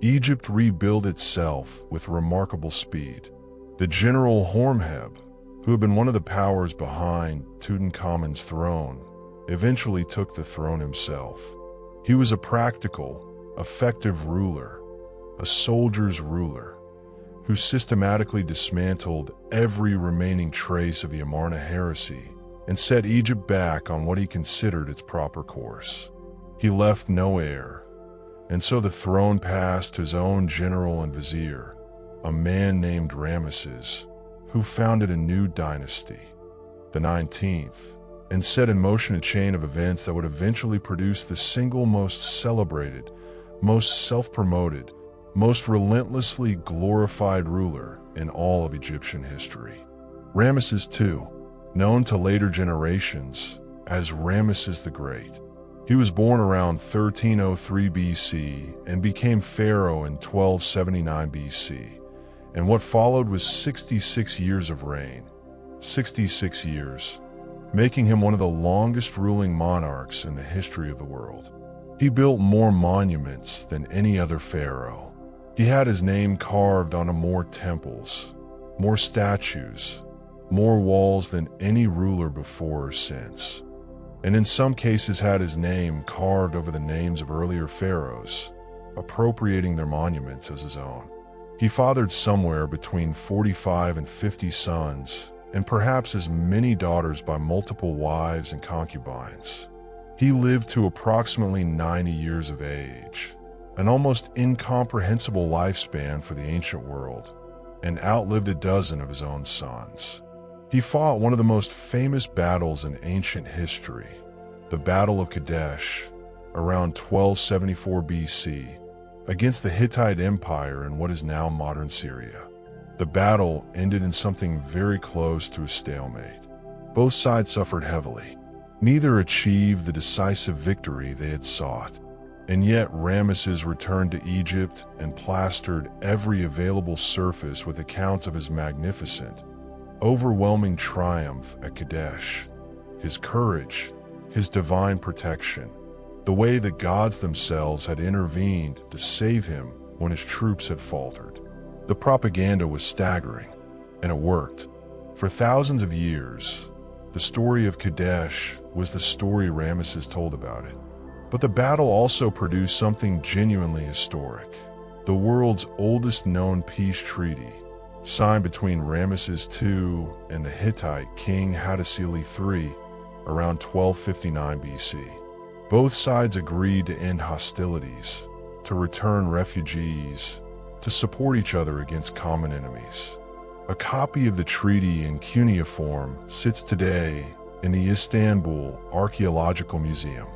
Egypt rebuilt itself with remarkable speed. The general Horemheb, who had been one of the powers behind Tutankhamun's throne, eventually took the throne himself. He was a practical, effective ruler, a soldier's ruler, who systematically dismantled every remaining trace of the Amarna heresy and set Egypt back on what he considered its proper course. He left no heir, and so the throne passed to his own general and vizier, a man named Ramesses, who founded a new dynasty, the 19th, and set in motion a chain of events that would eventually produce the single most celebrated, most self-promoted, most relentlessly glorified ruler in all of Egyptian history. Ramesses II, known to later generations as Ramesses the Great. He was born around 1303 BC and became pharaoh in 1279 BC, and what followed was 66 years of reign. 66 years, making him one of the longest ruling monarchs in the history of the world. He built more monuments than any other pharaoh. He had his name carved onto more temples, more statues, more walls than any ruler before or since, and in some cases had his name carved over the names of earlier pharaohs, appropriating their monuments as his own. He fathered somewhere between 45 and 50 sons, and perhaps as many daughters by multiple wives and concubines. He lived to approximately 90 years of age, an almost incomprehensible lifespan for the ancient world, and outlived a dozen of his own sons. He fought one of the most famous battles in ancient history, the Battle of Kadesh, around 1274 BC, against the Hittite Empire in what is now modern Syria. The battle ended in something very close to a stalemate. Both sides suffered heavily. Neither achieved the decisive victory they had sought. And yet Ramesses returned to Egypt and plastered every available surface with accounts of his magnificent, overwhelming triumph at Kadesh, his courage, his divine protection, the way the gods themselves had intervened to save him when his troops had faltered. The propaganda was staggering, and it worked. For thousands of years, the story of Kadesh was the story Ramesses told about it. But the battle also produced something genuinely historic, the world's oldest known peace treaty, signed between Ramesses II and the Hittite king Hatshepsut III around 1259 BC. Both sides agreed to end hostilities, to return refugees, to support each other against common enemies. A copy of the treaty in cuneiform sits today in the Istanbul Archaeological Museum,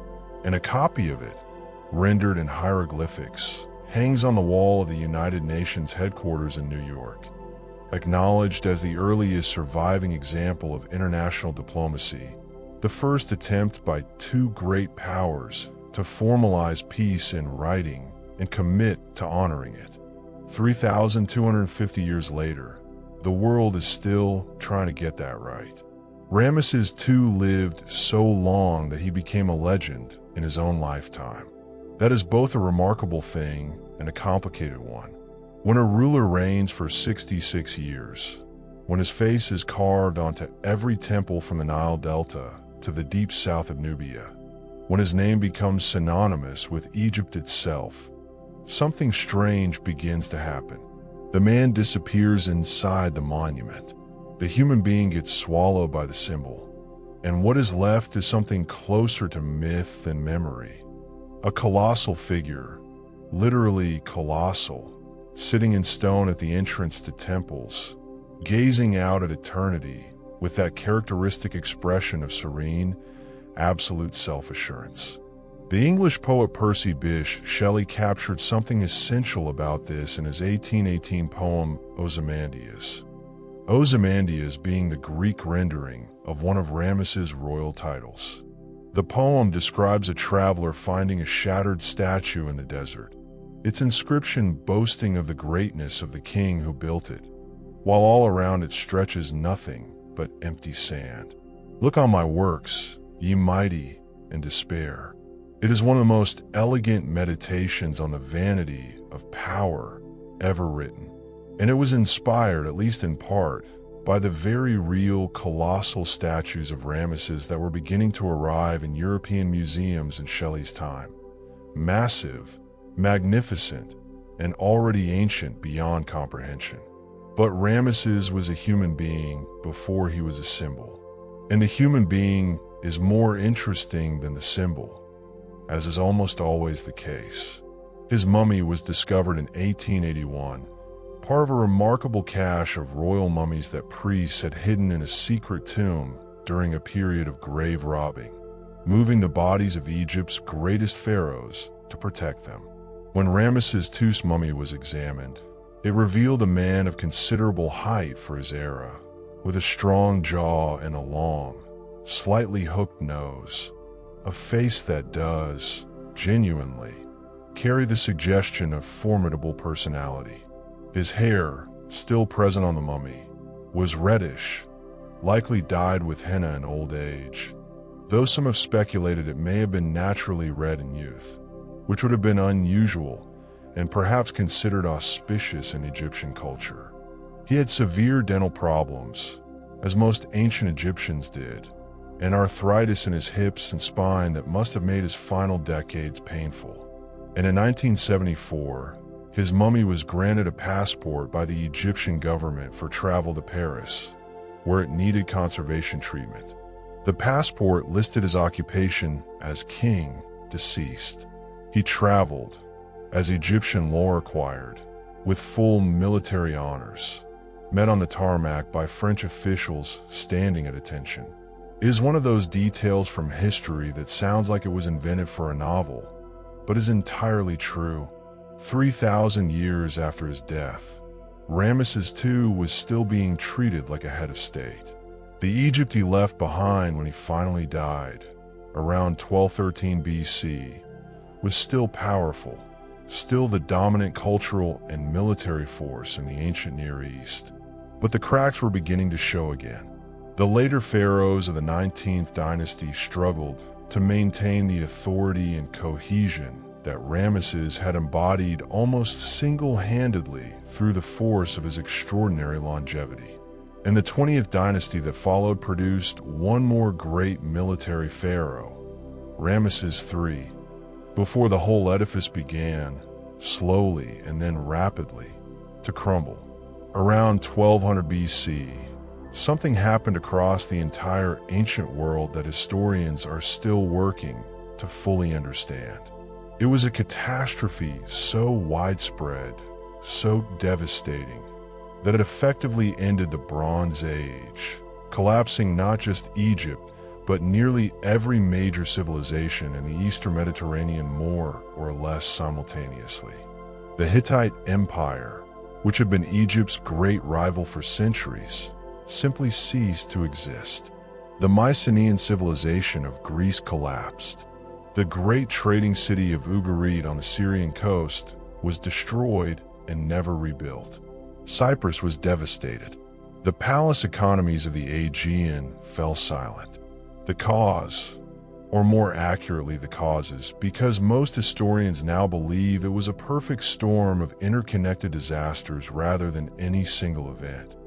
and a copy of it, rendered in hieroglyphics, hangs on the wall of the United Nations headquarters in New York. Acknowledged as the earliest surviving example of international diplomacy, the first attempt by two great powers to formalize peace in writing and commit to honoring it. 3,250 years later, the world is still trying to get that right. Ramesses II lived so long that he became a legend in his own lifetime. That is both a remarkable thing and a complicated one. When a ruler reigns for 66 years, when his face is carved onto every temple from the Nile Delta to the deep south of Nubia, when his name becomes synonymous with Egypt itself, something strange begins to happen. The man disappears inside the monument. The human being gets swallowed by the symbol, and what is left is something closer to myth than memory. A colossal figure, literally colossal, sitting in stone at the entrance to temples, gazing out at eternity with that characteristic expression of serene, absolute self-assurance. The English poet Percy Bysshe Shelley captured something essential about this in his 1818 poem Ozymandias. Ozymandias being the Greek rendering of one of Ramesses' royal titles. The poem describes a traveler finding a shattered statue in the desert, its inscription boasting of the greatness of the king who built it, while all around it stretches nothing but empty sand. Look on my works, ye mighty, and despair. It is one of the most elegant meditations on the vanity of power ever written, and it was inspired, at least in part, by the very real colossal statues of Ramesses that were beginning to arrive in European museums in Shelley's time. Massive, magnificent, and already ancient beyond comprehension. But Ramesses was a human being before he was a symbol, and the human being is more interesting than the symbol, as is almost always the case. His mummy was discovered in 1881, part of a remarkable cache of royal mummies that priests had hidden in a secret tomb during a period of grave robbing, moving the bodies of Egypt's greatest pharaohs to protect them. When Ramesses II's mummy was examined, it revealed a man of considerable height for his era, with a strong jaw and a long, slightly hooked nose, a face that does, genuinely, carry the suggestion of formidable personality. His hair, still present on the mummy, was reddish, likely dyed with henna in old age, though some have speculated it may have been naturally red in youth, which would have been unusual and perhaps considered auspicious in Egyptian culture. He had severe dental problems, as most ancient Egyptians did, and arthritis in his hips and spine that must have made his final decades painful. And in 1974, his mummy was granted a passport by the Egyptian government for travel to Paris, where it needed conservation treatment. The passport listed his occupation as king deceased. He traveled, as Egyptian law required, with full military honors, met on the tarmac by French officials standing at attention. It is one of those details from history that sounds like it was invented for a novel, but is entirely true. 3,000 years after his death, Ramesses II was still being treated like a head of state. The Egypt he left behind when he finally died, around 1213 BC, was still powerful, still the dominant cultural and military force in the ancient Near East. But the cracks were beginning to show again. The later pharaohs of the 19th dynasty struggled to maintain the authority and cohesion that Ramesses had embodied almost single-handedly through the force of his extraordinary longevity. And the 20th dynasty that followed produced one more great military pharaoh, Ramesses III, before the whole edifice began, slowly and then rapidly, to crumble. Around 1200 BC, something happened across the entire ancient world that historians are still working to fully understand. It was a catastrophe so widespread, so devastating, that it effectively ended the Bronze Age, collapsing not just Egypt, but nearly every major civilization in the Eastern Mediterranean more or less simultaneously. The Hittite Empire, which had been Egypt's great rival for centuries, simply ceased to exist. The Mycenaean civilization of Greece collapsed. The great trading city of Ugarit on the Syrian coast was destroyed and never rebuilt. Cyprus was devastated. The palace economies of the Aegean fell silent. The cause, or more accurately the causes, because most historians now believe it was a perfect storm of interconnected disasters rather than any single event,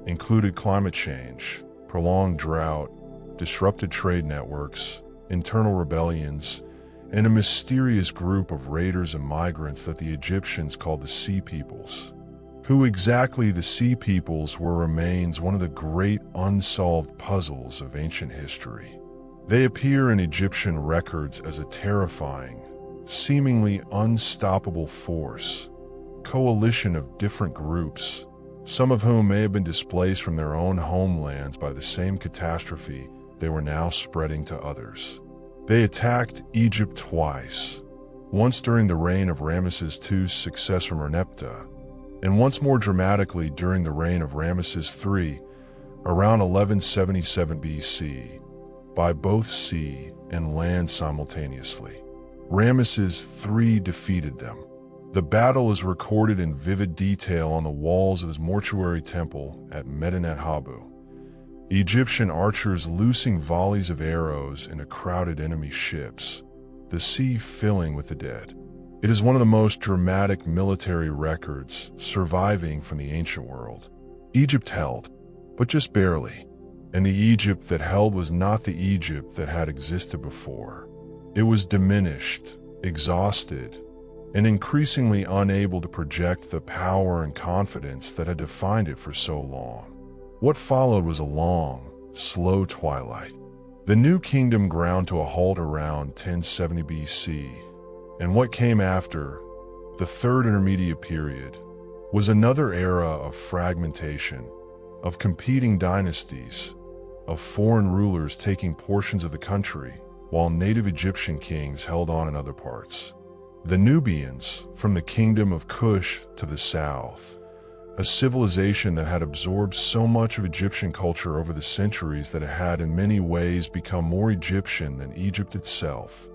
included climate change, prolonged drought, disrupted trade networks, internal rebellions, and a mysterious group of raiders and migrants that the Egyptians called the Sea Peoples. Who exactly the Sea Peoples were remains one of the great unsolved puzzles of ancient history. They appear in Egyptian records as a terrifying, seemingly unstoppable force, coalition of different groups, some of whom may have been displaced from their own homelands by the same catastrophe they were now spreading to others. They attacked Egypt twice, once during the reign of Ramesses II's successor Merneptah, and once more dramatically during the reign of Ramesses III, around 1177 BC, by both sea and land simultaneously. Ramesses III defeated them. The battle is recorded in vivid detail on the walls of his mortuary temple at Medinet Habu. Egyptian archers loosing volleys of arrows into crowded enemy ships, the sea filling with the dead. It is one of the most dramatic military records surviving from the ancient world. Egypt held, but just barely. And the Egypt that held was not the Egypt that had existed before. It was diminished, exhausted, and increasingly unable to project the power and confidence that had defined it for so long. What followed was a long, slow twilight. The new kingdom ground to a halt around 1070 BC, and what came after, the Third Intermediate Period, was another era of fragmentation, of competing dynasties, of foreign rulers taking portions of the country, while native Egyptian kings held on in other parts. The Nubians, from the kingdom of Kush to the south, a civilization that had absorbed so much of Egyptian culture over the centuries that it had in many ways become more Egyptian than Egypt itself,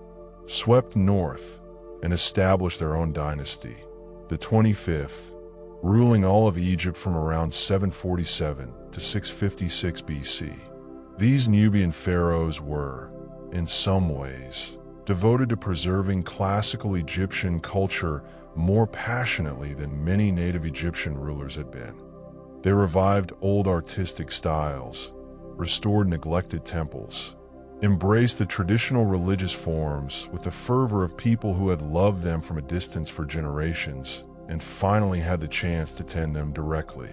swept north and established their own dynasty, the 25th, ruling all of Egypt from around 747 to 656 BC. These Nubian pharaohs were, in some ways, devoted to preserving classical Egyptian culture more passionately than many native Egyptian rulers had been. They revived old artistic styles, restored neglected temples, embraced the traditional religious forms with the fervor of people who had loved them from a distance for generations, and finally had the chance to tend them directly.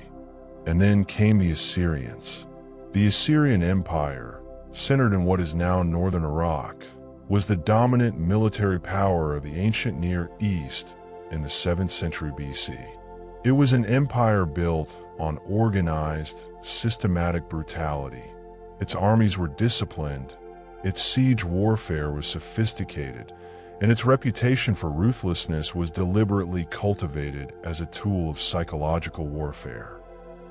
And then came the Assyrians. The Assyrian Empire, centered in what is now northern Iraq, was the dominant military power of the ancient Near East in the 7th century BC. It was an empire built on organized, systematic brutality. Its armies were disciplined, its siege warfare was sophisticated, and its reputation for ruthlessness was deliberately cultivated as a tool of psychological warfare.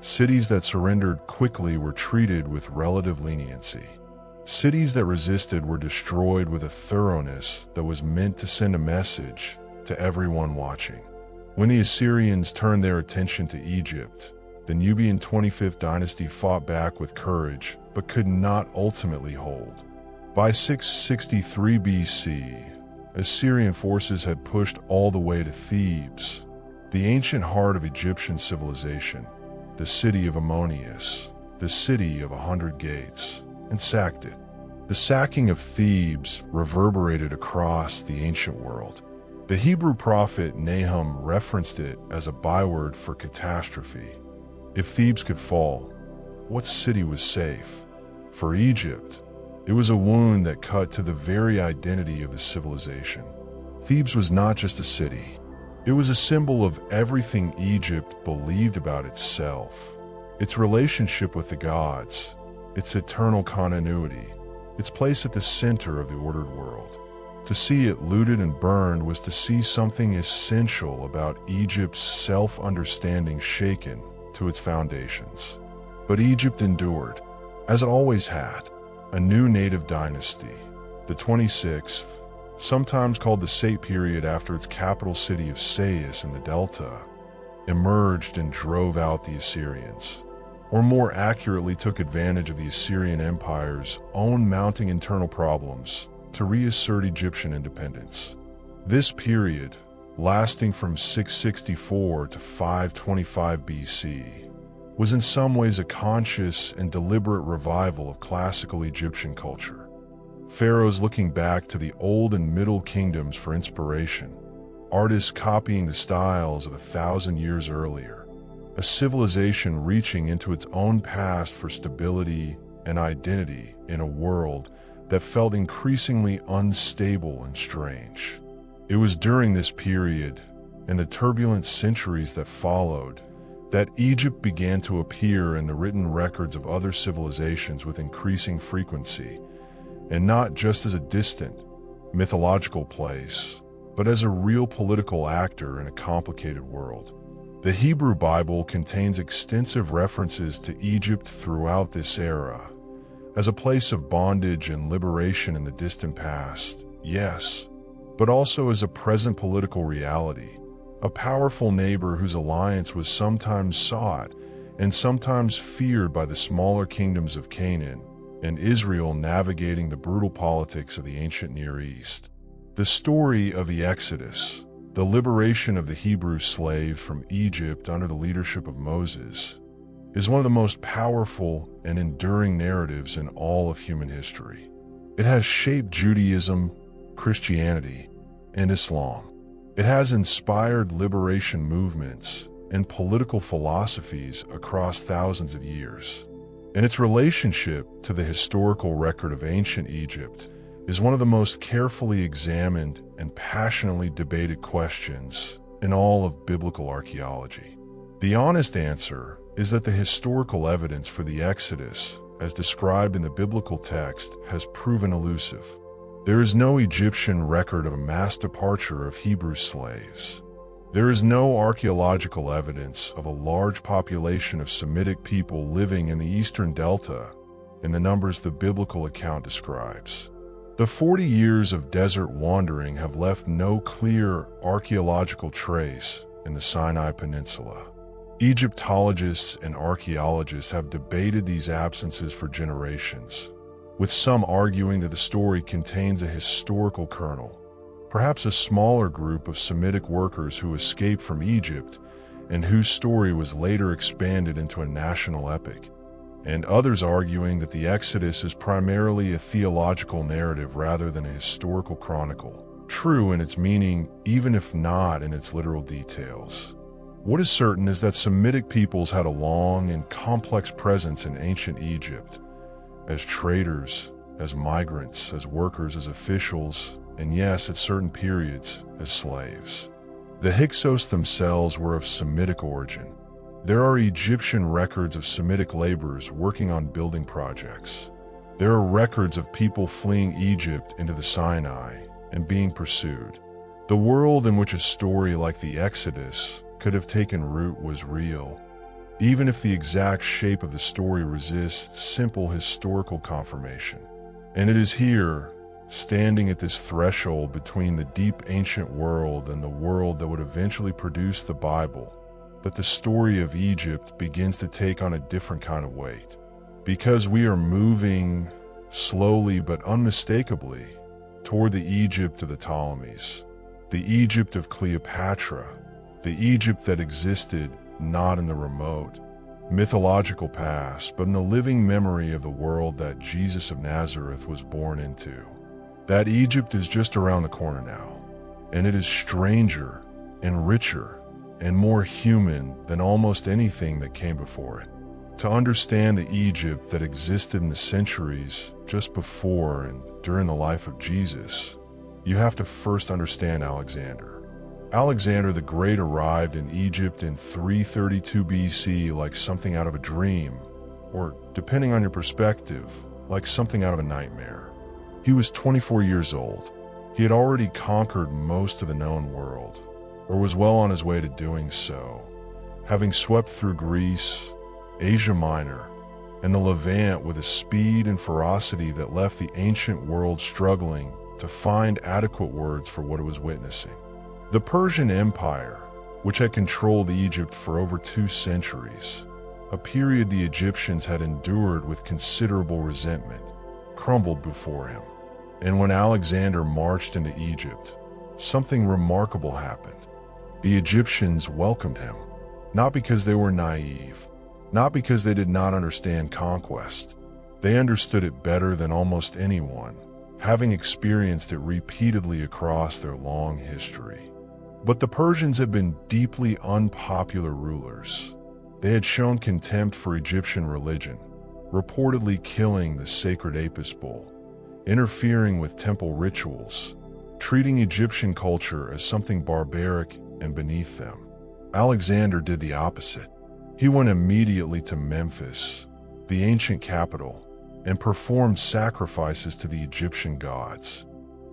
Cities that surrendered quickly were treated with relative leniency. Cities that resisted were destroyed with a thoroughness that was meant to send a message to everyone watching. When the Assyrians turned their attention to Egypt, the Nubian 25th dynasty fought back with courage but could not ultimately hold. By 663 BC, Assyrian forces had pushed all the way to Thebes, the ancient heart of Egyptian civilization, the city of Ammonius, the city of 100 gates, and sacked it. The sacking of Thebes reverberated across the ancient world. The Hebrew prophet Nahum referenced it as a byword for catastrophe. If Thebes could fall, what city was safe? For Egypt, it was a wound that cut to the very identity of the civilization. Thebes was not just a city. It was a symbol of everything Egypt believed about itself, its relationship with the gods, its eternal continuity, its place at the center of the ordered world. To see it looted and burned was to see something essential about Egypt's self-understanding shaken to its foundations. But Egypt endured, as it always had. A new native dynasty, the 26th, sometimes called the Sate period after its capital city of Sais in the Delta, emerged and drove out the Assyrians, or more accurately took advantage of the Assyrian Empire's own mounting internal problems to reassert Egyptian independence. This period, lasting from 664 to 525 BC, was in some ways a conscious and deliberate revival of classical Egyptian culture. Pharaohs looking back to the Old and Middle Kingdoms for inspiration, artists copying the styles of 1,000 years earlier, a civilization reaching into its own past for stability and identity in a world that felt increasingly unstable and strange. It was during this period, and the turbulent centuries that followed, that Egypt began to appear in the written records of other civilizations with increasing frequency, and not just as a distant, mythological place, but as a real political actor in a complicated world. The Hebrew Bible contains extensive references to Egypt throughout this era, as a place of bondage and liberation in the distant past, yes, but also as a present political reality, a powerful neighbor whose alliance was sometimes sought and sometimes feared by the smaller kingdoms of Canaan and Israel navigating the brutal politics of the ancient Near East. The story of the Exodus, the liberation of the Hebrew slave from Egypt under the leadership of Moses, is one of the most powerful and enduring narratives in all of human history. It has shaped Judaism, Christianity, and Islam. It has inspired liberation movements and political philosophies across thousands of years. And its relationship to the historical record of ancient Egypt is one of the most carefully examined and passionately debated questions in all of biblical archaeology. The honest answer is that the historical evidence for the Exodus, as described in the biblical text, has proven elusive. There is no Egyptian record of a mass departure of Hebrew slaves. There is no archaeological evidence of a large population of Semitic people living in the eastern delta in the numbers the biblical account describes. The 40 years of desert wandering have left no clear archaeological trace in the Sinai Peninsula. Egyptologists and archaeologists have debated these absences for generations, with some arguing that the story contains a historical kernel, perhaps a smaller group of Semitic workers who escaped from Egypt and whose story was later expanded into a national epic, and others arguing that the Exodus is primarily a theological narrative rather than a historical chronicle, true in its meaning even if not in its literal details. What is certain is that Semitic peoples had a long and complex presence in ancient Egypt, as traders, as migrants, as workers, as officials, and yes, at certain periods, as slaves. The Hyksos themselves were of Semitic origin. There are Egyptian records of Semitic laborers working on building projects. There are records of people fleeing Egypt into the Sinai and being pursued. The world in which a story like the Exodus could have taken root was real, even if the exact shape of the story resists simple historical confirmation. And it is here, standing at this threshold between the deep ancient world and the world that would eventually produce the Bible, that the story of Egypt begins to take on a different kind of weight. Because we are moving, slowly but unmistakably, toward the Egypt of the Ptolemies, the Egypt of Cleopatra, the Egypt that existed not in the remote, mythological past, but in the living memory of the world that Jesus of Nazareth was born into. That Egypt is just around the corner now, and it is stranger and richer and more human than almost anything that came before it. To understand the Egypt that existed in the centuries just before and during the life of Jesus, you have to first understand Alexander. Alexander the Great arrived in Egypt in 332 BC like something out of a dream, or, depending on your perspective, like something out of a nightmare. He was 24 years old. He had already conquered most of the known world, or was well on his way to doing so, having swept through Greece, Asia Minor, and the Levant with a speed and ferocity that left the ancient world struggling to find adequate words for what it was witnessing. The Persian Empire, which had controlled Egypt for over 2 centuries, a period the Egyptians had endured with considerable resentment, crumbled before him. And when Alexander marched into Egypt, something remarkable happened. The Egyptians welcomed him, not because they were naive, not because they did not understand conquest. They understood it better than almost anyone, having experienced it repeatedly across their long history. But the Persians had been deeply unpopular rulers. They had shown contempt for Egyptian religion, reportedly killing the sacred Apis bull, interfering with temple rituals, treating Egyptian culture as something barbaric and beneath them. Alexander did the opposite. He went immediately to Memphis, the ancient capital, and performed sacrifices to the Egyptian gods.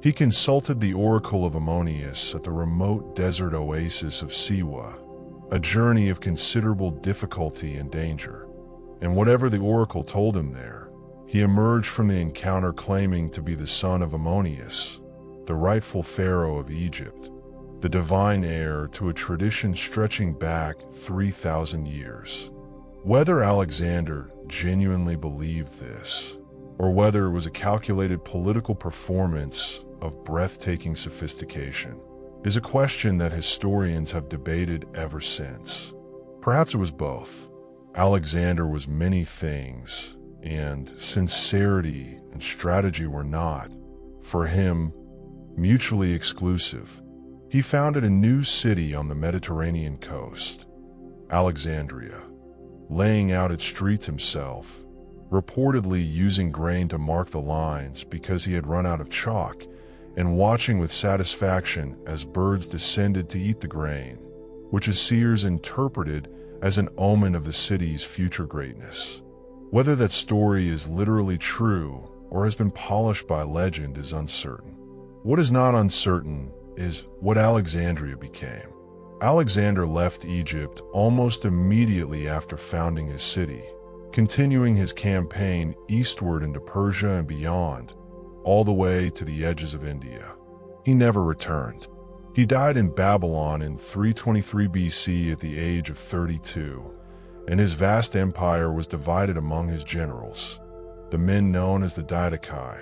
He consulted the oracle of Ammonius at the remote desert oasis of Siwa, a journey of considerable difficulty and danger. And whatever the oracle told him there, he emerged from the encounter claiming to be the son of Ammonius, the rightful pharaoh of Egypt, the divine heir to a tradition stretching back 3,000 years. Whether Alexander genuinely believed this, or whether it was a calculated political performance of breathtaking sophistication, is a question that historians have debated ever since. Perhaps it was both. Alexander was many things, and sincerity and strategy were not, for him, mutually exclusive. He founded a new city on the Mediterranean coast, Alexandria, laying out its streets himself, reportedly using grain to mark the lines because he had run out of chalk, and watching with satisfaction as birds descended to eat the grain, which his seers interpreted as an omen of the city's future greatness. Whether that story is literally true or has been polished by legend is uncertain. What is not uncertain is what Alexandria became. Alexander left Egypt almost immediately after founding his city, continuing his campaign eastward into Persia and beyond, all the way to the edges of India. He never returned. He died in Babylon in 323 BC at the age of 32, and his vast empire was divided among his generals, the men known as the Didachi,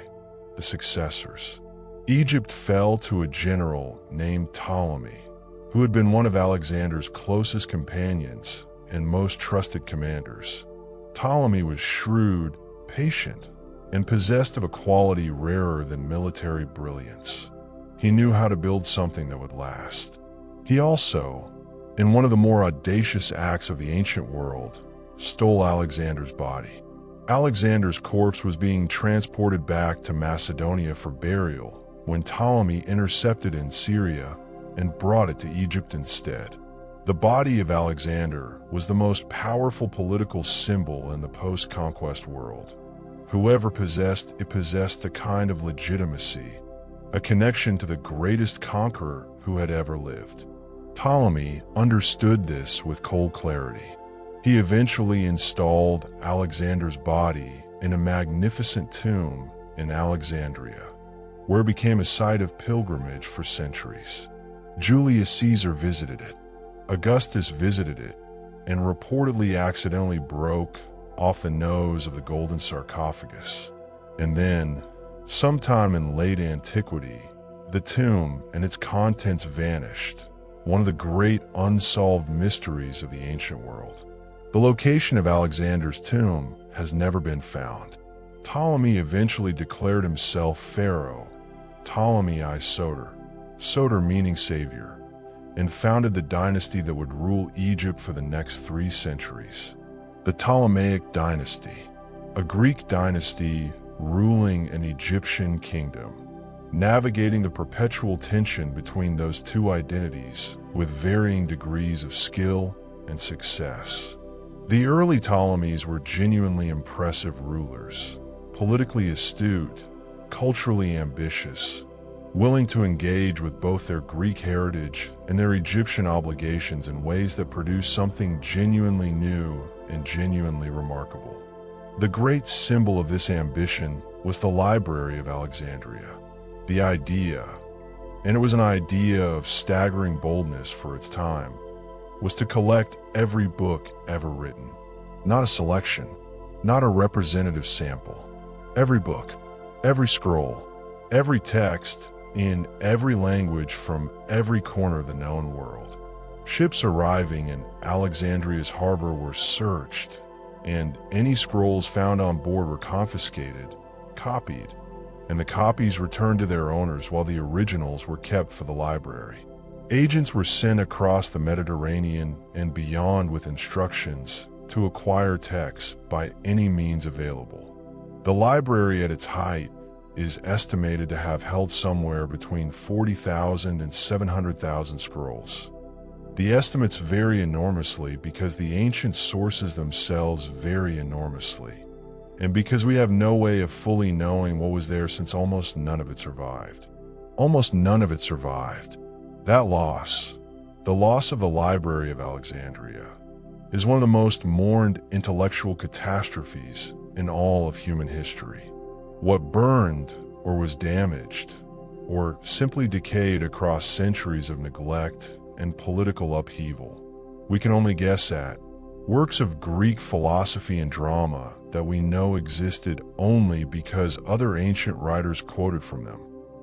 the successors. Egypt fell to a general named Ptolemy, who had been one of Alexander's closest companions and most trusted commanders. Ptolemy was shrewd, patient, and possessed of a quality rarer than military brilliance. He knew how to build something that would last. He also, in one of the more audacious acts of the ancient world, stole Alexander's body. Alexander's corpse was being transported back to Macedonia for burial when Ptolemy intercepted in Syria and brought it to Egypt instead. The body of Alexander was the most powerful political symbol in the post-conquest world. Whoever possessed it possessed a kind of legitimacy, a connection to the greatest conqueror who had ever lived. Ptolemy understood this with cold clarity. He eventually installed Alexander's body in a magnificent tomb in Alexandria, where it became a site of pilgrimage for centuries. Julius Caesar visited it. Augustus visited it, and reportedly accidentally broke off the nose of the golden sarcophagus. And then, sometime in late antiquity, the tomb and its contents vanished, one of the great unsolved mysteries of the ancient world. The location of Alexander's tomb has never been found. Ptolemy eventually declared himself pharaoh, Ptolemy I Soter, Soter meaning savior, and founded the dynasty that would rule Egypt for the next 3 centuries. The Ptolemaic dynasty, a Greek dynasty ruling an Egyptian kingdom. navigating the perpetual tension between those two identities with varying degrees of skill and success. The early Ptolemies were genuinely impressive rulers, politically astute, culturally ambitious, willing to engage with both their Greek heritage and their Egyptian obligations in ways that produced something genuinely new and genuinely remarkable. The great symbol of this ambition was the Library of Alexandria. The idea, and it was an idea of staggering boldness for its time, was to collect every book ever written. Not a selection, not a representative sample. Every book, every scroll, every text, in every language from every corner of the known world. Ships arriving in Alexandria's harbor were searched, and any scrolls found on board were confiscated, copied, and the copies returned to their owners while the originals were kept for the library. Agents were sent across the Mediterranean and beyond with instructions to acquire texts by any means available. The library at its height is estimated to have held somewhere between 40,000 and 700,000 scrolls. The estimates vary enormously because the ancient sources themselves vary enormously, and because we have no way of fully knowing what was there since almost none of it survived. Almost none of it survived. That loss, the loss of the Library of Alexandria, is one of the most mourned intellectual catastrophes in all of human history. What burned or was damaged or simply decayed across centuries of neglect and political upheaval, we can only guess at. Works of Greek philosophy and drama that we know existed only because other ancient writers quoted from them.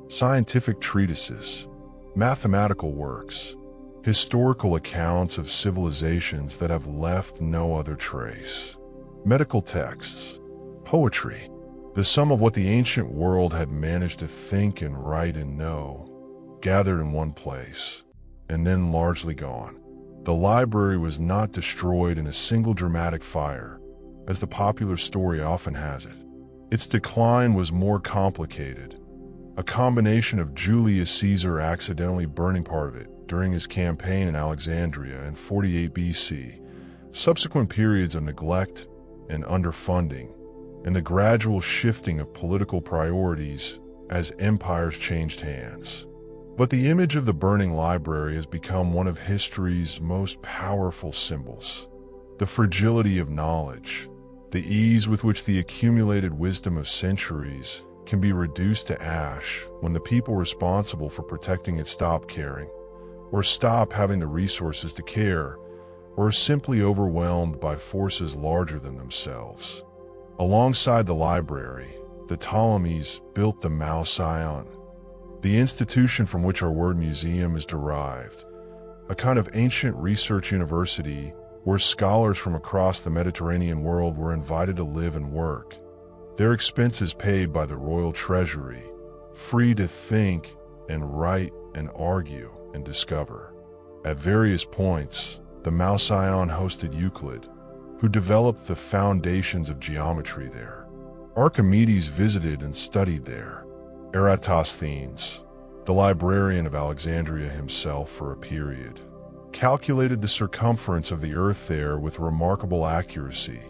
Scientific treatises, mathematical works, historical accounts of civilizations that have left no other trace. Medical texts, poetry, the sum of what the ancient world had managed to think and write and know, gathered in one place, and then largely gone. The library was not destroyed in a single dramatic fire, as the popular story often has it. Its decline was more complicated, a combination of Julius Caesar accidentally burning part of it during his campaign in Alexandria in 48 BC, subsequent periods of neglect and underfunding, and the gradual shifting of political priorities as empires changed hands. But the image of the burning library has become one of history's most powerful symbols. The fragility of knowledge, the ease with which the accumulated wisdom of centuries can be reduced to ash when the people responsible for protecting it stop caring, or stop having the resources to care, or are simply overwhelmed by forces larger than themselves. Alongside the library, the Ptolemies built the Mouseion, the institution from which our word museum is derived, a kind of ancient research university where scholars from across the Mediterranean world were invited to live and work, their expenses paid by the royal treasury, free to think and write and argue and discover. At various points, the Mouseion hosted Euclid, who developed the foundations of geometry there. Archimedes visited and studied there. Eratosthenes, the librarian of Alexandria himself for a period, calculated the circumference of the earth there with remarkable accuracy,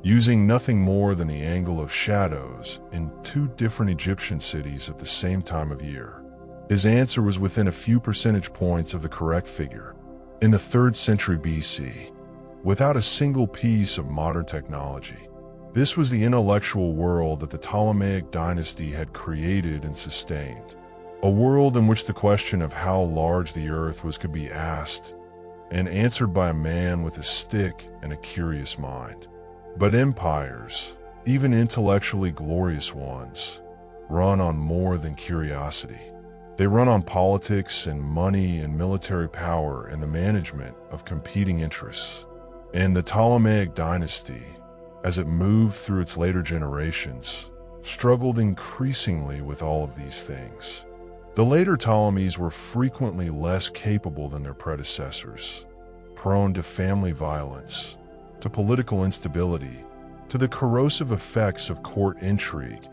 using nothing more than the angle of shadows in two different Egyptian cities at the same time of year. His answer was within a few percentage points of the correct figure. In the 3rd century BC, without a single piece of modern technology, this was the intellectual world that the Ptolemaic dynasty had created and sustained. A world in which the question of how large the earth was could be asked and answered by a man with a stick and a curious mind. But empires, even intellectually glorious ones, run on more than curiosity. They run on politics and money and military power and the management of competing interests. And the Ptolemaic dynasty, as it moved through its later generations, struggled increasingly with all of these things. The later Ptolemies were frequently less capable than their predecessors, prone to family violence, to political instability, to the corrosive effects of court intrigue,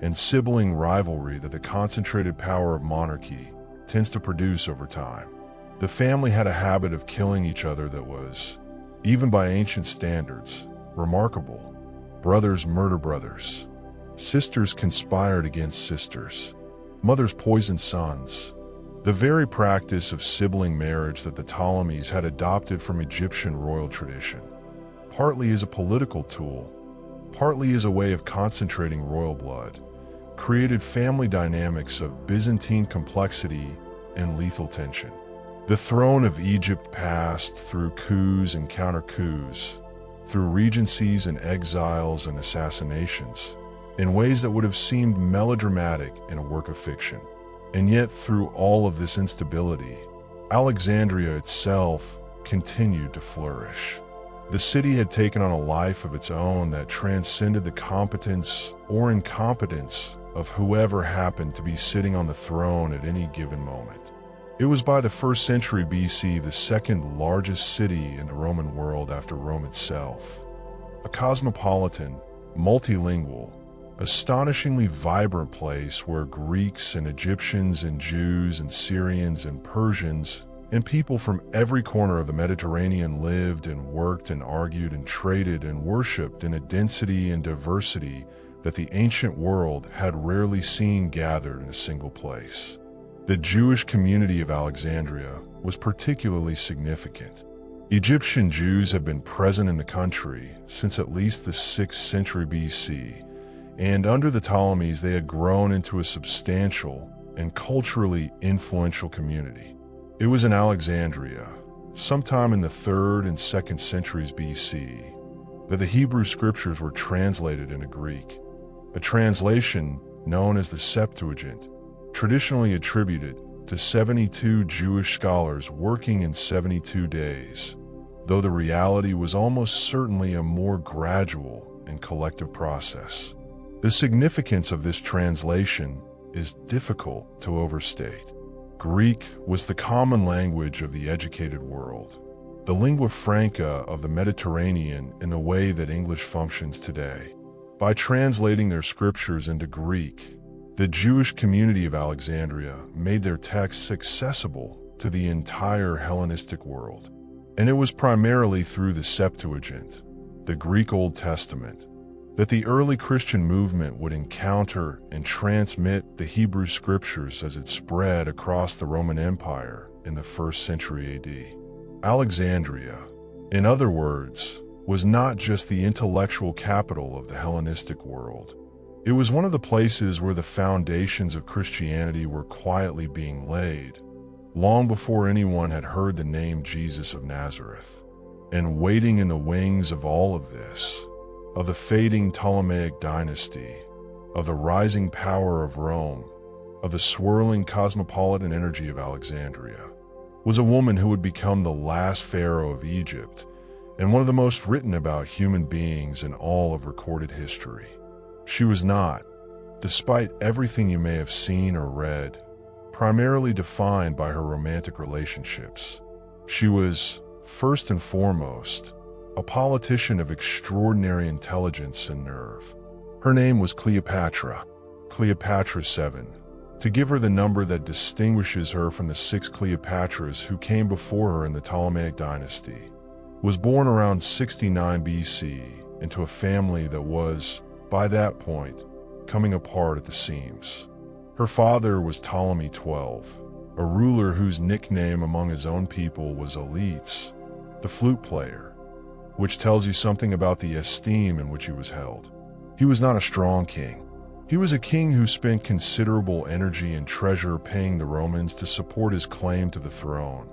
and sibling rivalry that the concentrated power of monarchy tends to produce over time. The family had a habit of killing each other that was, even by ancient standards, remarkable. Brothers murder brothers. Sisters conspired against sisters. Mothers poisoned sons. The very practice of sibling marriage that the Ptolemies had adopted from Egyptian royal tradition, partly as a political tool, partly as a way of concentrating royal blood, created family dynamics of Byzantine complexity and lethal tension. The throne of Egypt passed through coups and counter-coups, through regencies and exiles and assassinations, in ways that would have seemed melodramatic in a work of fiction. And yet, through all of this instability, Alexandria itself continued to flourish. The city had taken on a life of its own that transcended the competence or incompetence of whoever happened to be sitting on the throne at any given moment. It was by the 1st century BC the second largest city in the Roman world after Rome itself. A cosmopolitan, multilingual, astonishingly vibrant place where Greeks and Egyptians and Jews and Syrians and Persians and people from every corner of the Mediterranean lived and worked and argued and traded and worshipped in a density and diversity that the ancient world had rarely seen gathered in a single place. The Jewish community of Alexandria was particularly significant. Egyptian Jews had been present in the country since at least the 6th century BC, and under the Ptolemies they had grown into a substantial and culturally influential community. It was in Alexandria, sometime in the 3rd and 2nd centuries BC, that the Hebrew scriptures were translated into Greek, a translation known as the Septuagint, traditionally attributed to 72 Jewish scholars working in 72 days, though the reality was almost certainly a more gradual and collective process. The significance of this translation is difficult to overstate. Greek was the common language of the educated world, the lingua franca of the Mediterranean in the way that English functions today. By translating their scriptures into Greek, the Jewish community of Alexandria made their texts accessible to the entire Hellenistic world. And it was primarily through the Septuagint, the Greek Old Testament, that the early Christian movement would encounter and transmit the Hebrew scriptures as it spread across the Roman Empire in the 1st century AD. Alexandria, in other words, was not just the intellectual capital of the Hellenistic world. It was one of the places where the foundations of Christianity were quietly being laid, long before anyone had heard the name Jesus of Nazareth. And waiting in the wings of all of this, of the fading Ptolemaic dynasty, of the rising power of Rome, of the swirling cosmopolitan energy of Alexandria, was a woman who would become the last pharaoh of Egypt and one of the most written about human beings in all of recorded history. She was not, despite everything you may have seen or read, primarily defined by her romantic relationships. She was, first and foremost, a politician of extraordinary intelligence and nerve. Her name was Cleopatra, Cleopatra 7, to give her the number that distinguishes her from the 6 Cleopatras who came before her in the Ptolemaic dynasty. Was born around 69 BC into a family that was, by that point, coming apart at the seams. Her father was Ptolemy XII, a ruler whose nickname among his own people was Elites, the flute player, which tells you something about the esteem in which he was held. He was not a strong king. He was a king who spent considerable energy and treasure paying the Romans to support his claim to the throne,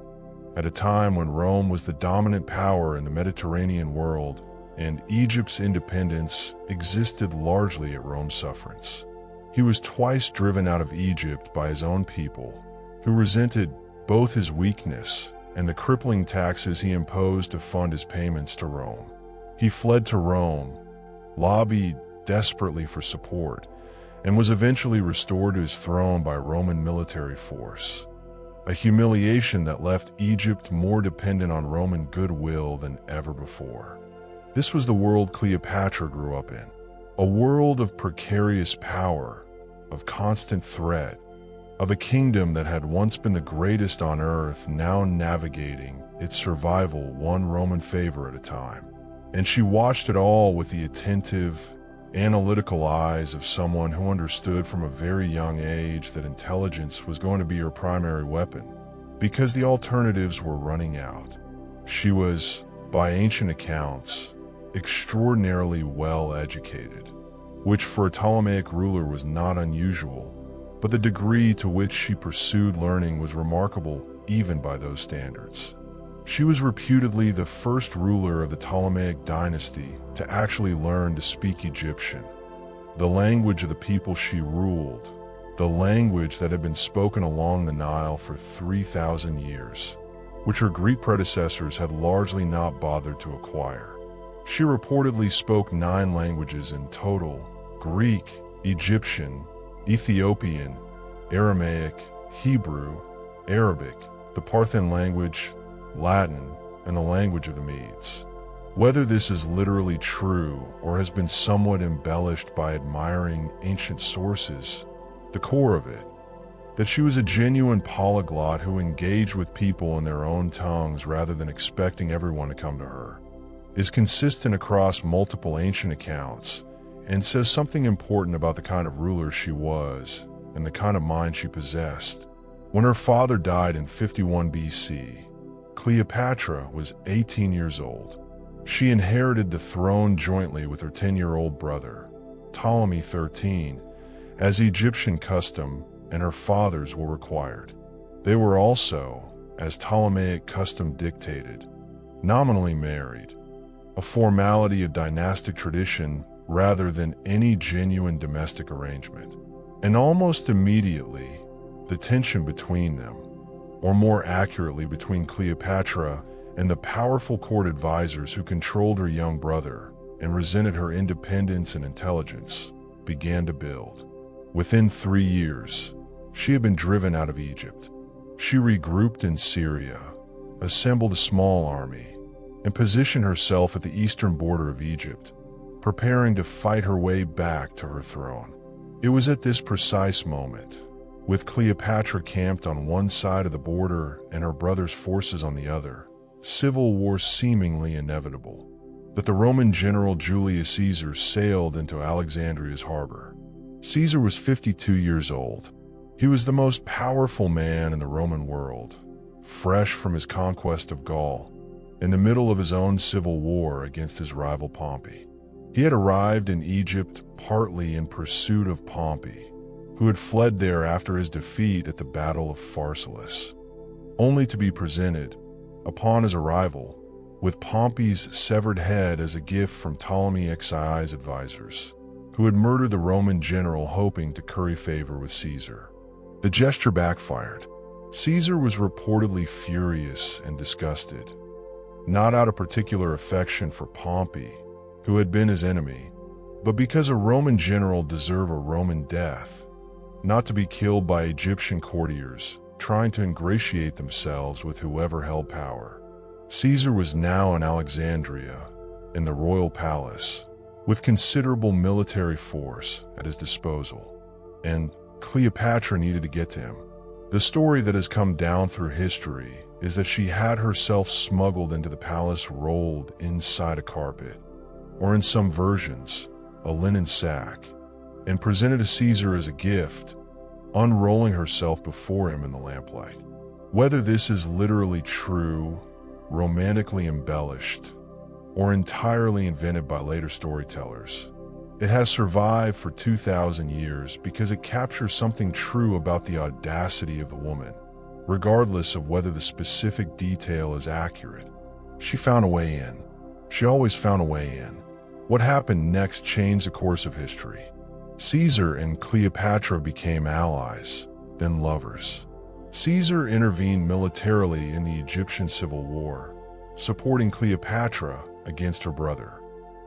at a time when Rome was the dominant power in the Mediterranean world and Egypt's independence existed largely at Rome's sufferance. He was twice driven out of Egypt by his own people, who resented both his weakness and the crippling taxes he imposed to fund his payments to Rome. He fled to Rome, lobbied desperately for support, and was eventually restored to his throne by Roman military force, a humiliation that left Egypt more dependent on Roman goodwill than ever before. This was the world Cleopatra grew up in. A world of precarious power, of constant threat, of a kingdom that had once been the greatest on earth, now navigating its survival one Roman favor at a time. And she watched it all with the attentive, analytical eyes of someone who understood from a very young age that intelligence was going to be her primary weapon, because the alternatives were running out. She was, by ancient accounts, extraordinarily well educated, which for a Ptolemaic ruler was not unusual, but the degree to which she pursued learning was remarkable even by those standards. She was reputedly the first ruler of the Ptolemaic dynasty to actually learn to speak Egyptian, the language of the people she ruled, the language that had been spoken along the Nile for 3,000 years, which her Greek predecessors had largely not bothered to acquire. She reportedly spoke 9 languages in total: Greek, Egyptian, Ethiopian, Aramaic, Hebrew, Arabic, the Parthian language, Latin, and the language of the Medes. Whether this is literally true or has been somewhat embellished by admiring ancient sources, the core of it, that she was a genuine polyglot who engaged with people in their own tongues rather than expecting everyone to come to her, is consistent across multiple ancient accounts and says something important about the kind of ruler she was and the kind of mind she possessed. When her father died in 51 BC, Cleopatra was 18 years old. She inherited the throne jointly with her 10-year-old brother, Ptolemy XIII, as Egyptian custom and her father's were required. They were also, as Ptolemaic custom dictated, nominally married, a formality of dynastic tradition rather than any genuine domestic arrangement. And almost immediately, the tension between them, or more accurately between Cleopatra and the powerful court advisors who controlled her young brother and resented her independence and intelligence, began to build. Within 3 years, she had been driven out of Egypt. She regrouped in Syria, assembled a small army, and positioned herself at the eastern border of Egypt, preparing to fight her way back to her throne. It was at this precise moment, with Cleopatra camped on one side of the border and her brother's forces on the other, civil war seemingly inevitable, that the Roman general Julius Caesar sailed into Alexandria's harbor. Caesar was 52 years old. He was the most powerful man in the Roman world, fresh from his conquest of Gaul, in the middle of his own civil war against his rival Pompey. He had arrived in Egypt partly in pursuit of Pompey, who had fled there after his defeat at the Battle of Pharsalus, only to be presented, upon his arrival, with Pompey's severed head as a gift from Ptolemy XII's advisors, who had murdered the Roman general hoping to curry favor with Caesar. The gesture backfired. Caesar was reportedly furious and disgusted, not out of particular affection for Pompey, who had been his enemy, but because a Roman general deserved a Roman death, not to be killed by Egyptian courtiers trying to ingratiate themselves with whoever held power. Caesar was now in Alexandria, in the royal palace, with considerable military force at his disposal, and Cleopatra needed to get to him. The story that has come down through history is that she had herself smuggled into the palace rolled inside a carpet, or in some versions, a linen sack, and presented to Caesar as a gift, unrolling herself before him in the lamplight. Whether this is literally true, romantically embellished, or entirely invented by later storytellers, it has survived for 2,000 years because it captures something true about the audacity of the woman, regardless of whether the specific detail is accurate. She found a way in. She always found a way in. What happened next changed the course of history. Caesar and Cleopatra became allies, then lovers. Caesar intervened militarily in the Egyptian civil war, supporting Cleopatra against her brother.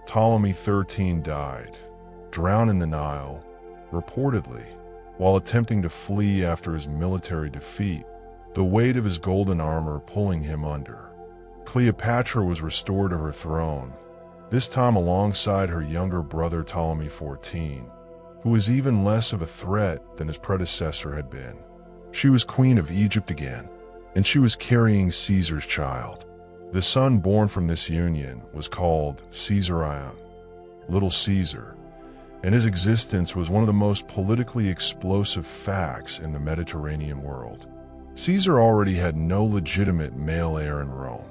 Ptolemy XIII died, drowned in the Nile, reportedly, while attempting to flee after his military defeat, the weight of his golden armor pulling him under. Cleopatra was restored to her throne, this time alongside her younger brother Ptolemy XIV, who was even less of a threat than his predecessor had been. She was queen of Egypt again, and she was carrying Caesar's child. The son born from this union was called Caesarion, Little Caesar, and his existence was one of the most politically explosive facts in the Mediterranean world. Caesar already had no legitimate male heir in Rome.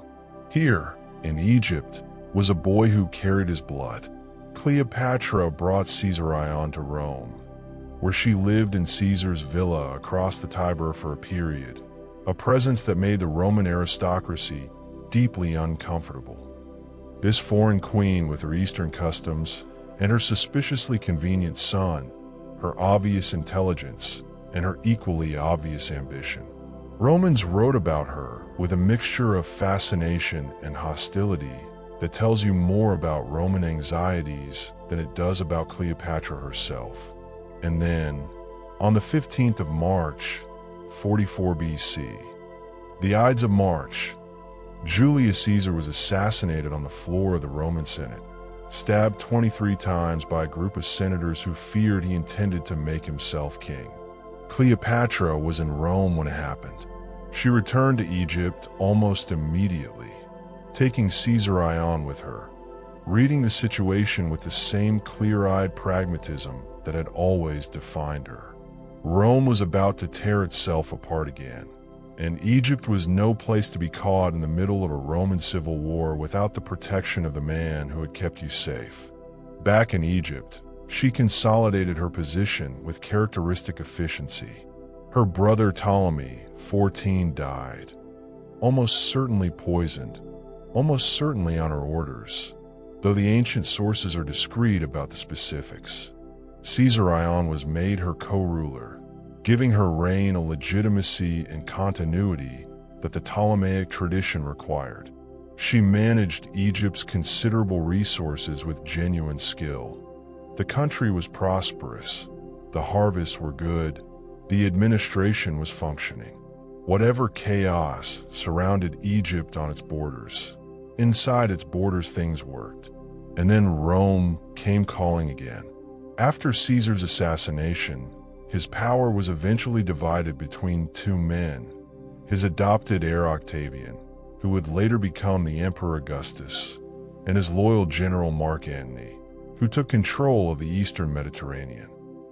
Here, in Egypt, was a boy who carried his blood. Cleopatra brought Caesarion to Rome, where she lived in Caesar's villa across the Tiber for a period, a presence that made the Roman aristocracy deeply uncomfortable. This foreign queen with her Eastern customs and her suspiciously convenient son, her obvious intelligence, and her equally obvious ambition. Romans wrote about her with a mixture of fascination and hostility that tells you more about Roman anxieties than it does about Cleopatra herself. And then, on the 15th of March, 44 BC, the Ides of March, Julius Caesar was assassinated on the floor of the Roman Senate, stabbed 23 times by a group of senators who feared he intended to make himself king. Cleopatra was in Rome when it happened. She returned to Egypt almost immediately, taking Caesarion with her, reading the situation with the same clear-eyed pragmatism that had always defined her. Rome was about to tear itself apart again, and Egypt was no place to be caught in the middle of a Roman civil war without the protection of the man who had kept you safe. Back in Egypt, she consolidated her position with characteristic efficiency. Her brother Ptolemy XIV died, almost certainly poisoned, almost certainly on her orders, though the ancient sources are discreet about the specifics. Caesarion was made her co-ruler, giving her reign a legitimacy and continuity that the Ptolemaic tradition required. She managed Egypt's considerable resources with genuine skill. The country was prosperous, the harvests were good, the administration was functioning. Whatever chaos surrounded Egypt on its borders, inside its borders things worked. And then Rome came calling again. After Caesar's assassination, his power was eventually divided between two men, his adopted heir Octavian, who would later become the Emperor Augustus, and his loyal general Mark Antony, who took control of the eastern Mediterranean.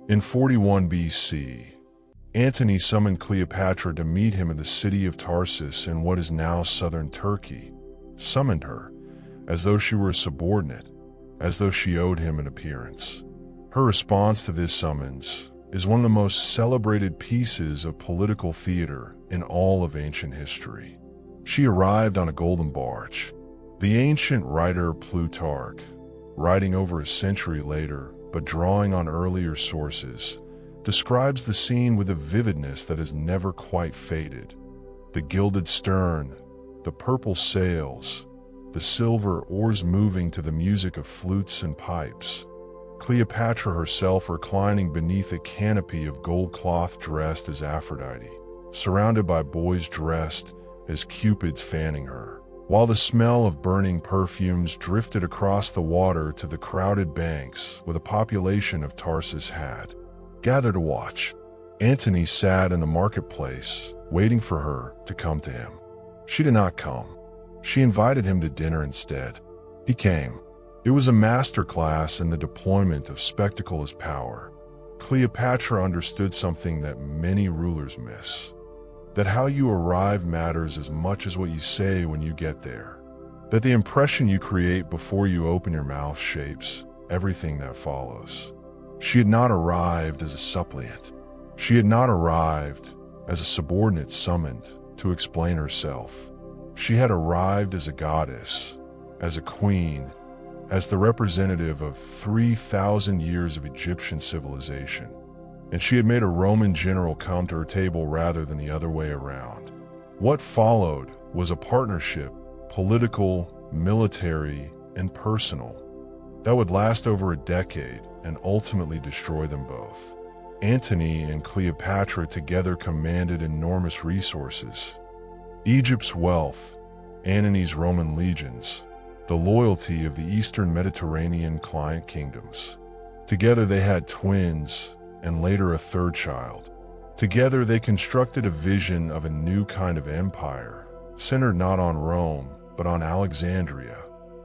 In 41 BC, Antony summoned Cleopatra to meet him in the city of Tarsus in what is now southern Turkey, summoned her, as though she were a subordinate, as though she owed him an appearance. Her response to this summons is one of the most celebrated pieces of political theater in all of ancient history. She arrived on a golden barge. The ancient writer Plutarch, writing over a century later but drawing on earlier sources, describes the scene with a vividness that has never quite faded. The gilded stern, the purple sails, the silver oars moving to the music of flutes and pipes. Cleopatra herself reclining beneath a canopy of gold cloth dressed as Aphrodite, surrounded by boys dressed as Cupids fanning her, while the smell of burning perfumes drifted across the water to the crowded banks where the population of Tarsus had gathered to watch. Antony sat in the marketplace, waiting for her to come to him. She did not come. She invited him to dinner instead. He came. It was a masterclass in the deployment of spectacle as power. Cleopatra understood something that many rulers miss, that how you arrive matters as much as what you say when you get there, that the impression you create before you open your mouth shapes everything that follows. She had not arrived as a suppliant. She had not arrived as a subordinate summoned to explain herself. She had arrived as a goddess, as a queen, as the representative of 3,000 years of Egyptian civilization, and she had made a Roman general come to her table rather than the other way around. What followed was a partnership, political, military, and personal, that would last over a decade and ultimately destroy them both. Antony and Cleopatra together commanded enormous resources. Egypt's wealth, Antony's Roman legions, the loyalty of the Eastern Mediterranean client kingdoms. Together they had twins, and later a third child. Together they constructed a vision of a new kind of empire, centered not on Rome, but on Alexandria,